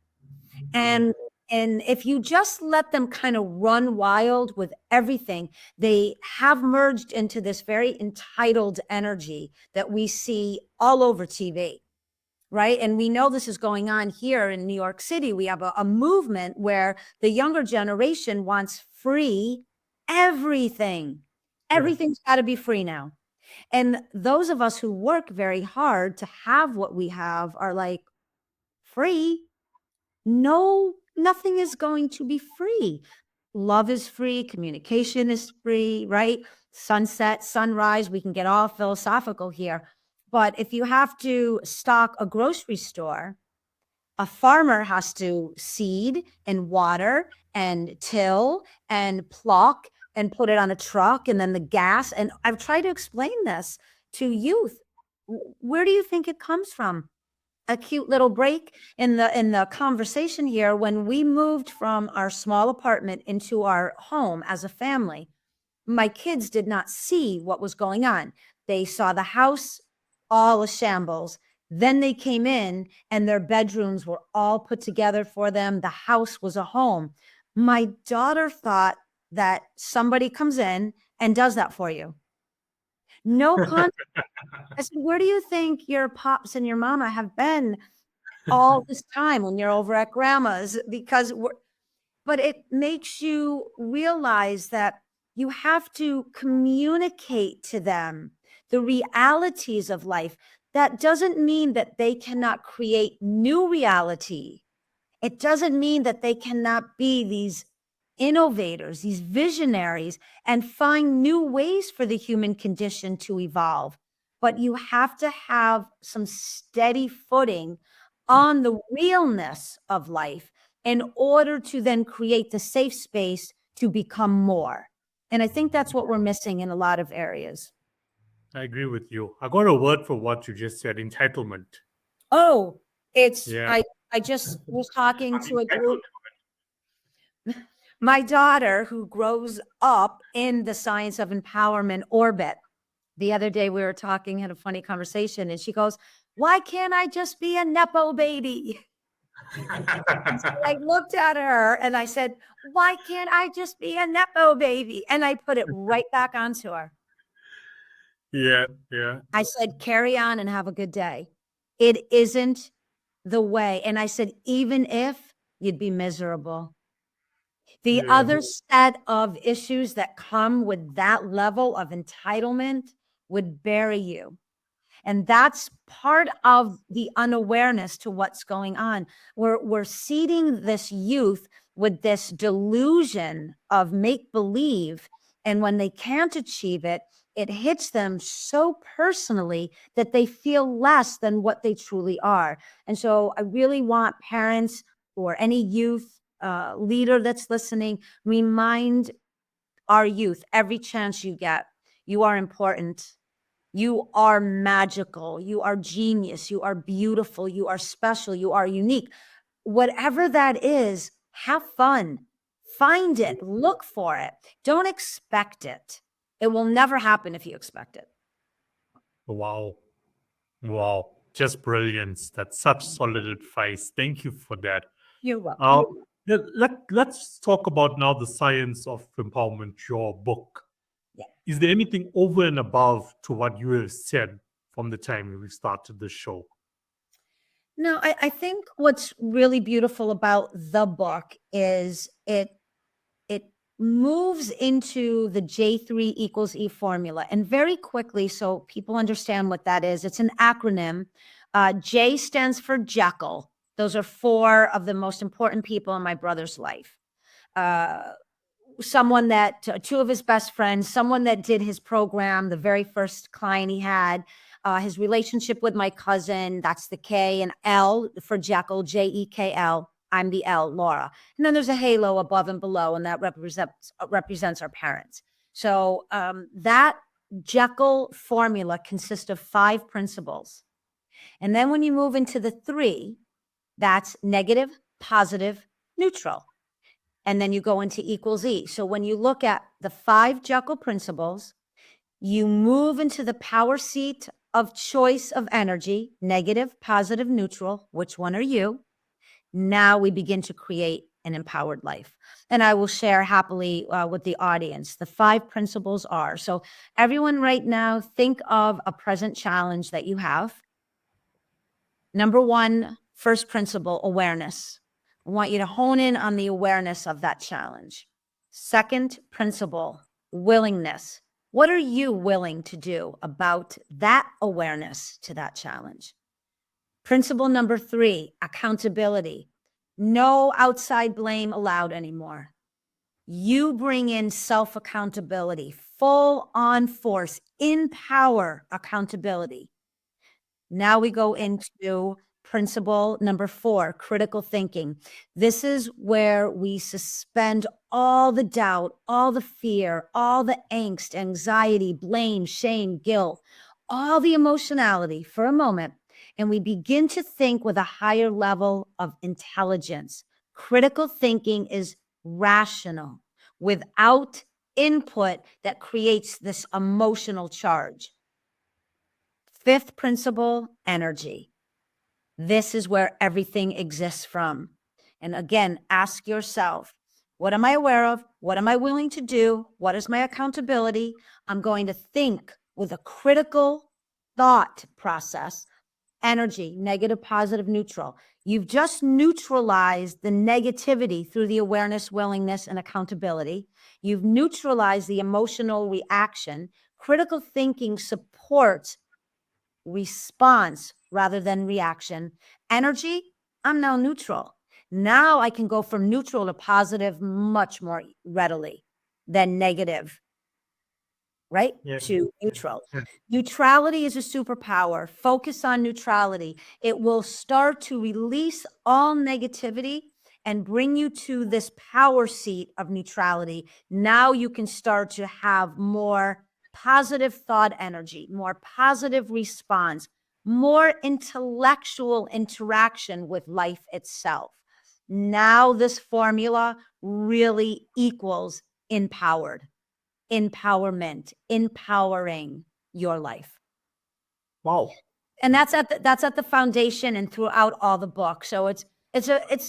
And and if you just let them kind of run wild with everything, they have merged into this very entitled energy that we see all over TV, right? And we know this is going on here in New York City. We have a movement where the younger generation wants free everything. Yeah. Everything's got to be free now. And those of us who work very hard to have what we have are like, free? No, nothing is going to be free. Love is free, communication is free, right? Sunset, sunrise, we can get all philosophical here. But if you have to stock a grocery store, a farmer has to seed and water and till and pluck and put it on a truck and then the gas. And I've tried to explain this to youth. Where do you think it comes from? A cute little break in the conversation here. When we moved from our small apartment into our home as a family, my kids did not see what was going on. They saw the house all a shambles. Then they came in and their bedrooms were all put together for them. The house was a home. My daughter thought that somebody comes in and does that for you. No con. I said, where do you think your pops and your mama have been all this time when you're over at grandma's? Because but it makes you realize that you have to communicate to them the realities of life. That doesn't mean that they cannot create new reality. It doesn't mean that they cannot be these innovators, these visionaries, and find new ways for the human condition to evolve. But you have to have some steady footing on the realness of life in order to then create the safe space to become more. And I think that's what we're missing in a lot of areas. I agree with you. I got a word for what you just said, entitlement. Oh, it's Yeah. I just was talking I'm to a entitled group. My daughter, who grows up in the science of empowerment orbit, the other day we were talking, had a funny conversation, and she goes, why can't I just be a Nepo baby? to And so it. I looked at her and I said, why can't I just be a Nepo baby? And I put it right back onto her. Yeah, yeah, I said, carry on and have a good day. It isn't the way. And I said, even if you'd be miserable. The yeah. other set of issues that come with that level of entitlement would bury you. And that's part of the unawareness to what's going on. We're seeding this youth with this delusion of make believe. And when they can't achieve it, it hits them so personally that they feel less than what they truly are. And so I really want parents or any youth leader that's listening, remind our youth every chance you get, you are important. You are magical. You are genius. You are beautiful. You are special. You are unique. Whatever that is, have fun. Find it. Look for it. Don't expect it. It will never happen if you expect it. Wow. Wow. Just brilliance. That's such solid advice. Thank you for that. You're welcome. Uh, let's talk about now the science of empowerment, your book. Yeah. Is there anything over and above to what you have said from the time we started the show? No, I think what's really beautiful about the book is it moves into the J3 equals E formula, and very quickly, so people understand what that is. It's an acronym. J stands for Jekyll. Those are 4 of the most important people in my brother's life. Someone that 2 of his best friends, someone that did his program, the very first client he had, his relationship with my cousin, that's the K, and L for Jekyll, Jekyll. I'm the L, Laura. And then there's a halo above and below, and that represents our parents. So that Jekyll formula consists of 5 principles. And then when you move into the 3, that's negative, positive, neutral. And then you go into equals E. So when you look at the 5 Jekyll principles, you move into the power seat of choice of energy, negative, positive, neutral. Which one are you? Now we begin to create an empowered life. And I will share happily with the audience. The 5 principles are, so everyone right now, think of a present challenge that you have. Number 1, first principle, awareness. I want you to hone in on the awareness of that challenge. Second principle, willingness. What are you willing to do about that awareness to that challenge? Principle number 3, accountability. No outside blame allowed anymore. You bring in self-accountability, full on force, in power accountability. Now we go into principle number 4, critical thinking. This is where we suspend all the doubt, all the fear, all the angst, anxiety, blame, shame, guilt, all the emotionality for a moment. And we begin to think with a higher level of intelligence. Critical thinking is rational without input that creates this emotional charge. 5th principle, energy. This is where everything exists from. And again, ask yourself, what am I aware of? What am I willing to do? What is my accountability? I'm going to think with a critical thought process. Energy, negative, positive, neutral. You've just neutralized the negativity through the awareness, willingness, and accountability. You've neutralized the emotional reaction. Critical thinking supports response rather than reaction. Energy, I'm now neutral. Now I can go from neutral to positive much more readily than negative, right? Yeah. To neutral. Yeah. Neutrality is a superpower. Focus on neutrality. It will start to release all negativity and bring you to this power seat of neutrality. Now you can start to have more positive thought energy, more positive response, more intellectual interaction with life itself. Now this formula really equals empowered, empowerment, empowering your life. Wow. And that's at the foundation and throughout all the book. So it's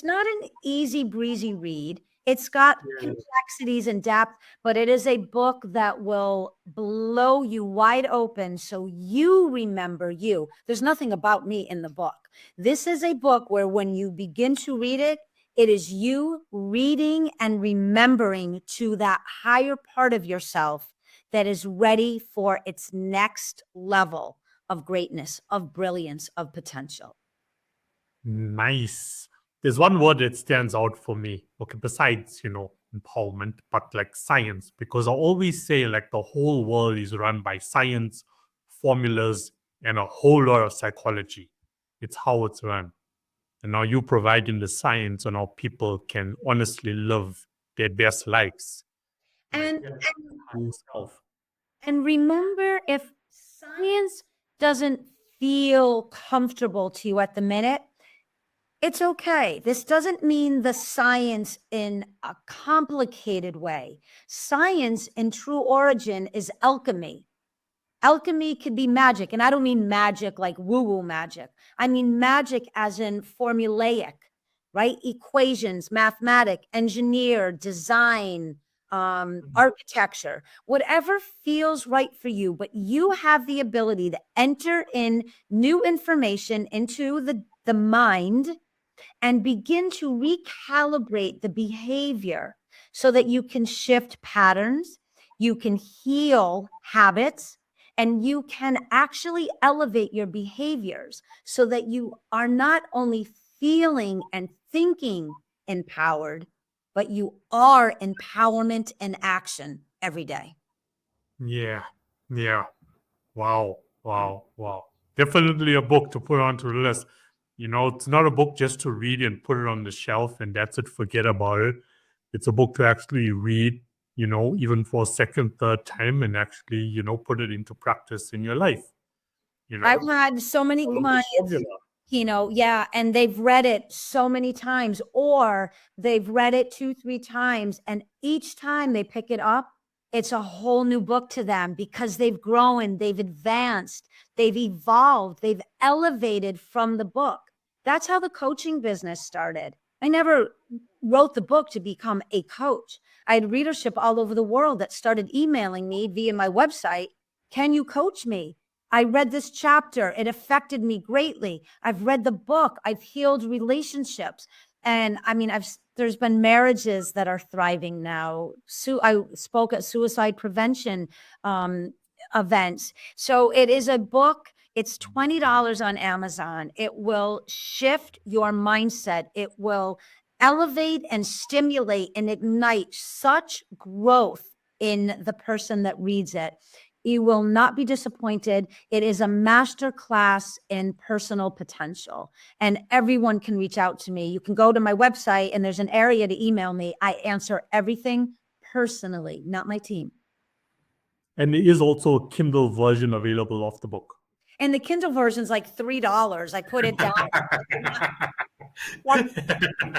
not an easy breezy read. It's got complexities and depth, but it is a book that will blow you wide open so you remember you. There's nothing about me in the book. This is a book where when you begin to read it, it is you reading and remembering to that higher part of yourself that is ready for its next level of greatness, of brilliance, of potential. Nice. There's one word that stands out for me. Okay, besides, empowerment, but like science, because I always say like the whole world is run by science, formulas, and a whole lot of psychology. It's how it's run. And now you providing the science on how people can honestly live their best lives. And Yourself. and remember, if science doesn't feel comfortable to you at the minute, it's okay. This doesn't mean the science in a complicated way. Science in true origin is alchemy. Alchemy could be magic. And I don't mean magic like woo-woo magic. I mean magic as in formulaic, right? Equations, mathematic, engineer, design, architecture, whatever feels right for you. But you have the ability to enter in new information into the mind and begin to recalibrate the behavior so that you can shift patterns, you can heal habits, and you can actually elevate your behaviors so that you are not only feeling and thinking empowered, but you are empowerment in action every day. Yeah. Yeah. Wow. Wow. Wow. Definitely a book to put onto the list. It's not a book just to read and put it on the shelf and that's it, forget about it. It's a book to actually read, even for a second, third time and actually, put it into practice in your life. I've had so many Follow the clients, formula. yeah, and they've read it so many times, or they've read it 2, 3 times, and each time they pick it up, it's a whole new book to them because they've grown, they've advanced, they've evolved, they've elevated from the book. That's how the coaching business started. I never wrote the book to become a coach. I had readership all over the world that started emailing me via my website. Can you coach me? I read this chapter. It affected me greatly. I've read the book. I've healed relationships. And I mean, there's been marriages that are thriving now. I spoke at suicide prevention events. So it is a book. It's $20 on Amazon. It will shift your mindset. It will elevate and stimulate and ignite such growth in the person that reads it. You will not be disappointed. It is a master class in personal potential, and everyone can reach out to me. You can go to my website and there's an area to email me. I answer everything personally, not my team. And there is also a Kindle version available of the book. And the Kindle version is like $3. I put it down.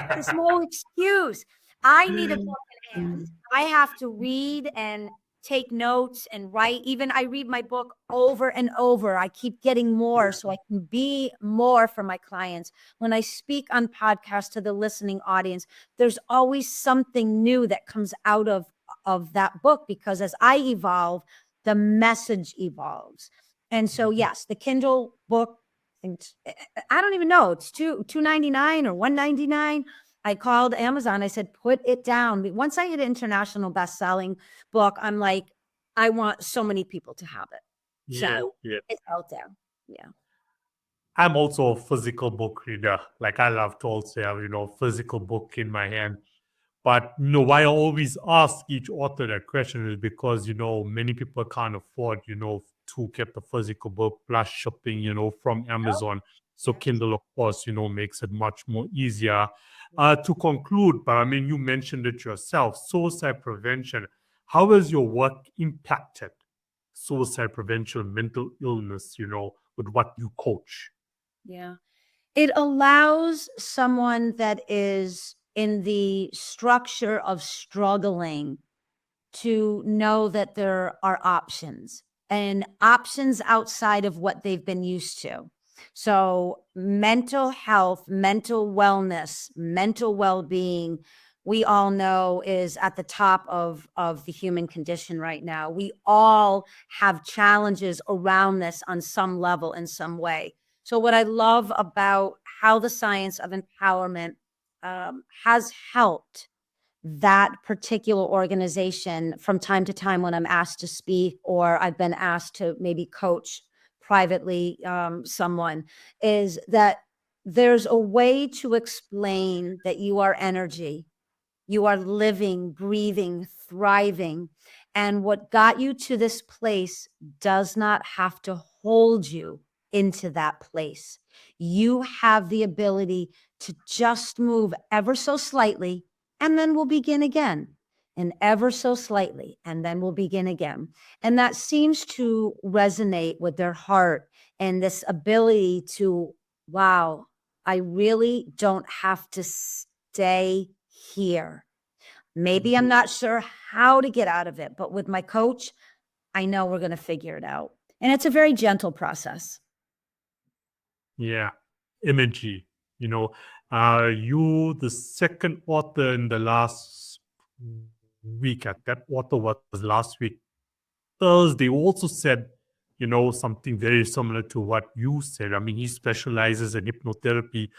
There's no excuse. I need a book in hand. I have to read and take notes and write. Even I read my book over and over. I keep getting more so I can be more for my clients. When I speak on podcasts to the listening audience, there's always something new that comes out of that book because as I evolve, the message evolves. And so, yes, the Kindle book, I don't even know. It's $2.99 or $1.99. I called Amazon. I said, put it down. Once I hit international best-selling book, I'm like, I want so many people to have it. So it's out there. Yeah. I'm also a physical book reader. Like I love to also have, physical book in my hand. But why I always ask each author that question is because, many people can't afford, to get the physical book plus shipping, from Amazon. So Kindle, of course, makes it much more easier. To conclude, but I mean, you mentioned it yourself, suicide prevention. How has your work impacted suicide prevention, mental illness, with what you coach? Yeah. It allows someone that is in the structure of struggling to know that there are options and options outside of what they've been used to. So mental health, mental wellness, mental well-being, we all know is at the top of the human condition right now. We all have challenges around this on some level in some way. So what I love about how the science of empowerment has helped that particular organization from time to time when I'm asked to speak or I've been asked to maybe coach privately someone is that there's a way to explain that you are energy. You are living, breathing, thriving. And what got you to this place does not have to hold you into that place. You have the ability to just move ever so slightly, and then we'll begin again. and ever so slightly, and then we'll begin again. And that seems to resonate with their heart and this ability to, wow, I really don't have to stay here. Maybe I'm not sure how to get out of it, but with my coach, I know we're going to figure it out. And it's a very gentle process. Yeah, energy. You know, you the second author in the last week. That author was last week Thursday. Also said, something very similar to what you said. I mean, he specializes in hypnotherapy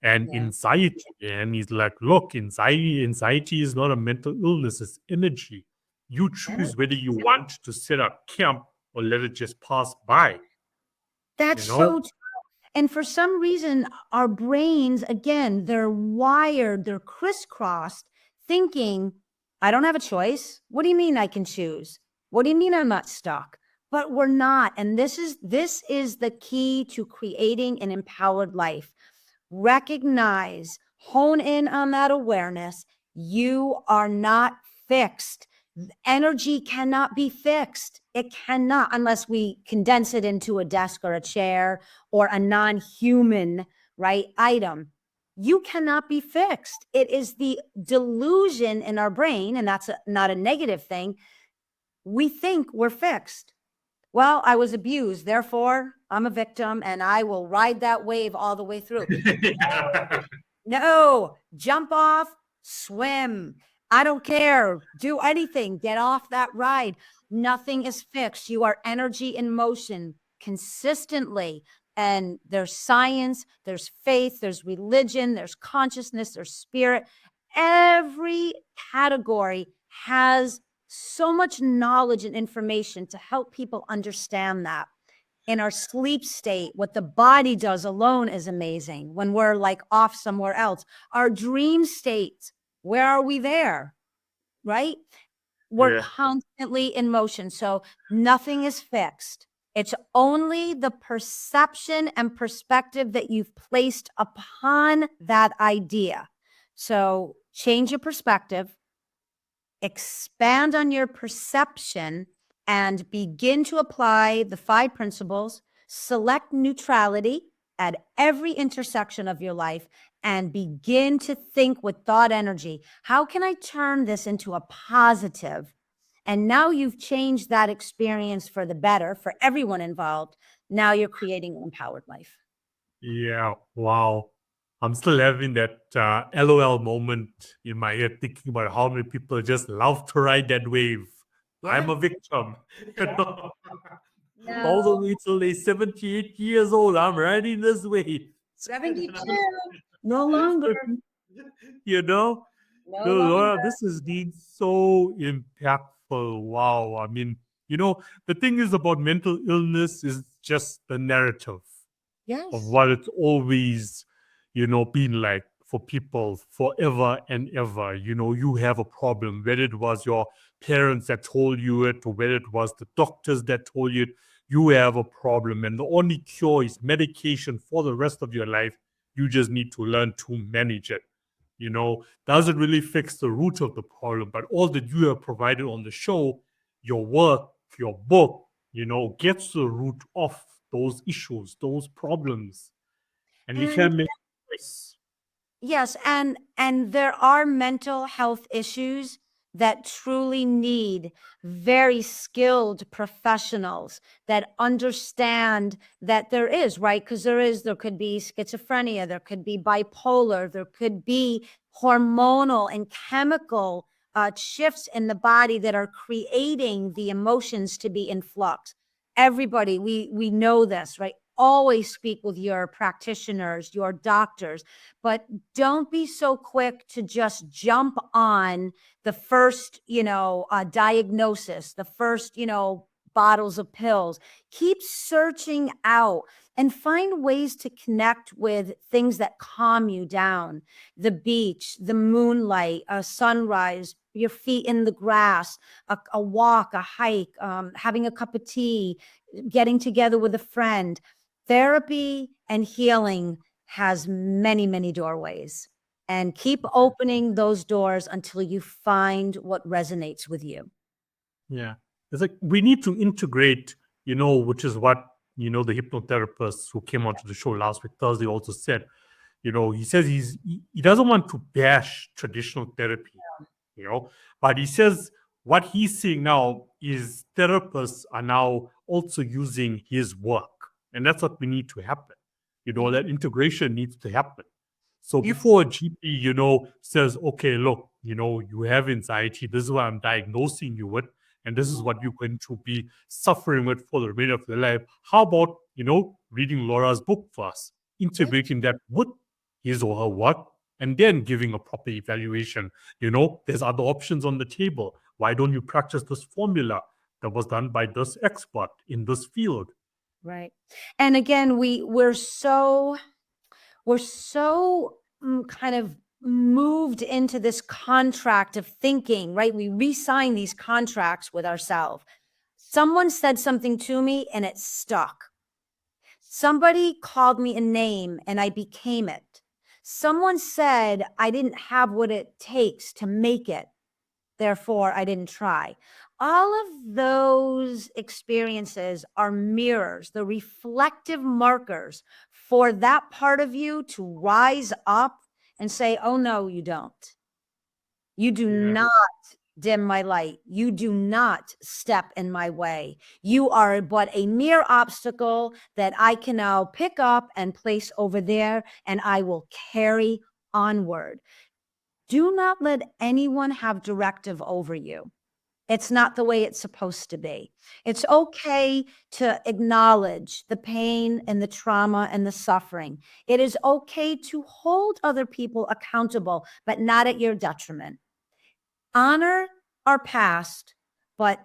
and Yeah. anxiety, and he's like, look, anxiety is not a mental illness; it's energy. You choose whether you want to set up camp or let it just pass by. That's You know. so true. And for some reason, our brains, again, they're wired, they're crisscrossed, thinking, I don't have a choice. What do you mean I can choose? What do you mean I'm not stuck? But we're not. And this is the key to creating an empowered life. Recognize, hone in on that awareness. You are not fixed. Energy cannot be fixed. It cannot, unless we condense it into a desk or a chair or a non-human, right, item. You cannot be fixed. It is the delusion in our brain, and that's not a negative thing. We think we're fixed. Well, I was abused, therefore I'm a victim, and I will ride that wave all the way through. No, jump off, swim. I don't care. Do anything. Get off that ride. Nothing is fixed. You are energy in motion consistently. And there's science, there's faith, there's religion, there's consciousness, there's spirit. Every category has so much knowledge and information to help people understand that. In our sleep state, what the body does alone is amazing. When we're like off somewhere else, our dream state, where are we there? Right? We're Yeah. constantly in motion. So nothing is fixed. It's only the perception and perspective that you've placed upon that idea. So change your perspective, expand on your perception, and begin to apply the 5 principles. Select neutrality at every intersection of your life and begin to think with thought energy. How can I turn this into a positive? And now you've changed that experience for the better for everyone involved. Now you're creating an empowered life. Yeah, wow. I'm still having that LOL moment in my head, thinking about how many people just love to ride that wave. I'm Yeah. a victim. You know? No, All the way till they're 78 years old, I'm riding this wave. 72. No longer. You know? No No, Laura, longer. this has been so impactful. Wow. I mean, the thing is about mental illness is just the narrative of Yes. what it's always, been like for people forever and ever. You have a problem, whether it was your parents that told you it or whether it was the doctors that told you it, you have a problem. And the only cure is medication for the rest of your life. You just need to learn to manage it. Doesn't really fix the root of the problem, but all that you have provided on the show, your work, your book, gets to the root of those issues, those problems, and we And can make choice. yes, and there are mental health issues that truly need very skilled professionals that understand that there is, right? Because there could be schizophrenia, there could be bipolar, there could be hormonal and chemical shifts in the body that are creating the emotions to be in flux. Everybody, we know this, right? Always speak with your practitioners, your doctors, but don't be so quick to just jump on the first, diagnosis, the first, bottles of pills. Keep searching out and find ways to connect with things that calm you down. The beach, the moonlight, a sunrise, your feet in the grass, a walk, a hike, having a cup of tea, getting together with a friend. Therapy and healing has many, many doorways. and keep opening those doors until you find what resonates with you. Yeah. It's like we need to integrate, which is what, the hypnotherapist who came onto the show last week, Thursday, also said. He says he doesn't want to bash traditional therapy, you know, but he says what he's seeing now is therapists are now also using his work. And that's what we need to happen. That integration needs to happen. So before a GP, says, okay, look, you have anxiety. This is what I'm diagnosing you with. And this is what you're going to be suffering with for the remainder of your life. How about, reading Laura's book first, integrating that with his or her work, and then giving a proper evaluation. There's other options on the table. Why don't you practice this formula that was done by this expert in this field? Right. And again, we're so kind of moved into this contract of thinking, right? We re-sign these contracts with ourselves. Someone said something to me and it stuck. Somebody called me a name and I became it. Someone said I didn't have what it takes to make it. Therefore, I didn't try. All of those experiences are mirrors, the reflective markers for that part of you to rise up and say, oh, no, you don't. You do not dim my light. You do not step in my way. You are but a mere obstacle that I can now pick up and place over there, and I will carry onward. Do not let anyone have directive over you. It's not the way it's supposed to be. It's okay to acknowledge the pain and the trauma and the suffering. It is okay to hold other people accountable, but not at your detriment. Honor our past, but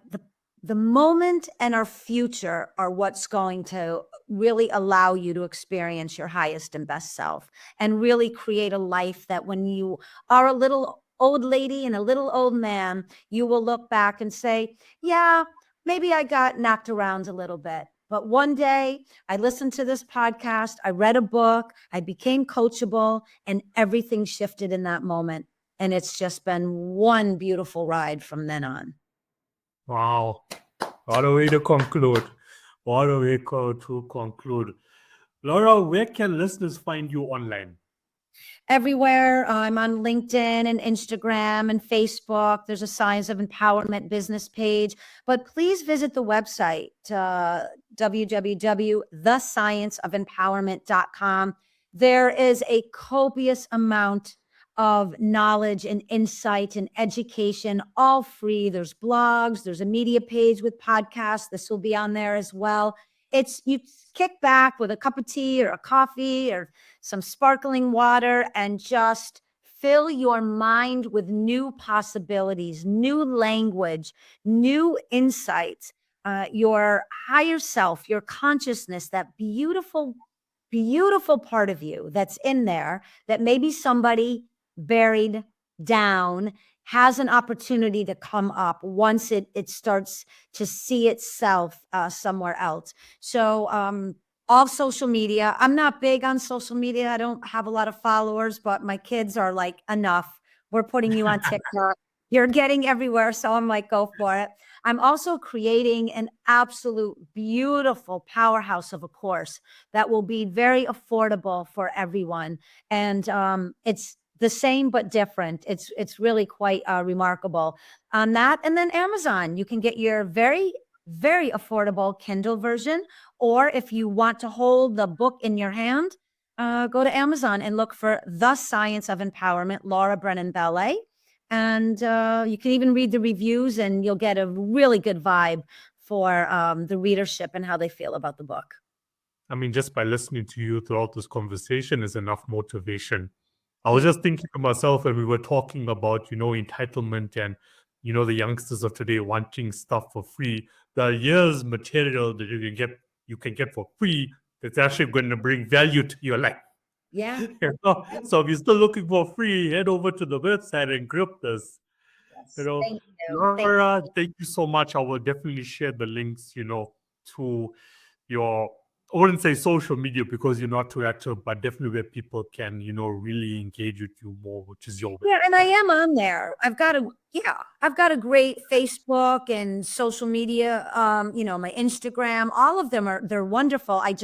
the moment and our future are what's going to really allow you to experience your highest and best self and really create a life that when you are a little old lady and a little old man, you will look back and say, yeah, maybe I got knocked around a little bit. But one day I listened to this podcast, I read a book, I became coachable, and everything shifted in that moment. And it's just been one beautiful ride from then on. Wow. What a way to conclude. What a way to conclude. Laura, where can listeners find you online? Everywhere. I'm on LinkedIn and Instagram and Facebook. There's a Science of Empowerment business page. But please visit the website, www.thescienceofempowerment.com. There is a copious amount of knowledge and insight and education, all free. There's blogs, there's a media page with podcasts. This will be on there as well. It's you kick back with a cup of tea or a coffee or some sparkling water and just fill your mind with new possibilities, new language, new insights, your higher self, your consciousness, that beautiful, beautiful part of you that's in there that maybe somebody buried down has an opportunity to come up once it starts to see itself somewhere else. So all social media. I'm not big on social media. I don't have a lot of followers, but my kids are like, enough. We're putting you on TikTok. You're getting everywhere. So I'm like, go for it. I'm also creating an absolute beautiful powerhouse of a course that will be very affordable for everyone. And it's the same but different. It's really quite remarkable on that. And then Amazon, you can get your very, very affordable Kindle version. Or if you want to hold the book in your hand, go to Amazon and look for The Science of Empowerment, Laura Brennan Ballet. And you can even read the reviews and you'll get a really good vibe for the readership and how they feel about the book. I mean, just by listening to you throughout this conversation is enough motivation. I was just thinking to myself when we were talking about, entitlement and, the youngsters of today wanting stuff for free. The year's material that you can get for free that's actually going to bring value to your life. Yeah. So if you're still looking for free, head over to the website and grab this. Yes. Thank you. Laura, thank you so much. I will definitely share the links, to your I wouldn't say social media because you're not too active, but definitely where people can, really engage with you more, which is your Yeah, and I website. am on there. I've got a great Facebook and social media, my Instagram, all of them they're wonderful. I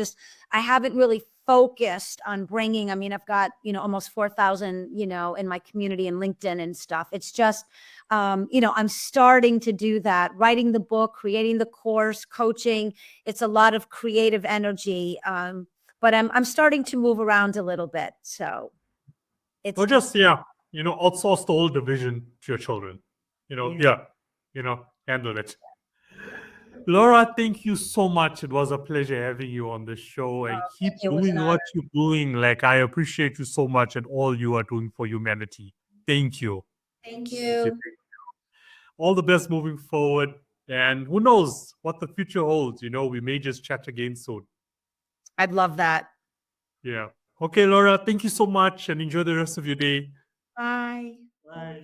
haven't really focused on bringing, I mean, I've got, almost 4,000, in my community and LinkedIn and stuff. It's just, I'm starting to do that, writing the book, creating the course, coaching. It's a lot of creative energy. But I'm starting to move around a little bit. So Or it's, just, outsource the whole division to your children. yeah. Handle it. Laura, thank you so much. It was a pleasure having you on the show and keep Thank you. It was an doing honor. what you're doing. Like, I appreciate you so much and all you are doing for humanity. Thank you. Thank Thank you. you. All the best moving forward. And who knows what the future holds? We may just chat again soon. I'd love that. Yeah. Okay, Laura, thank you so much and enjoy the rest of your day. Bye. Bye.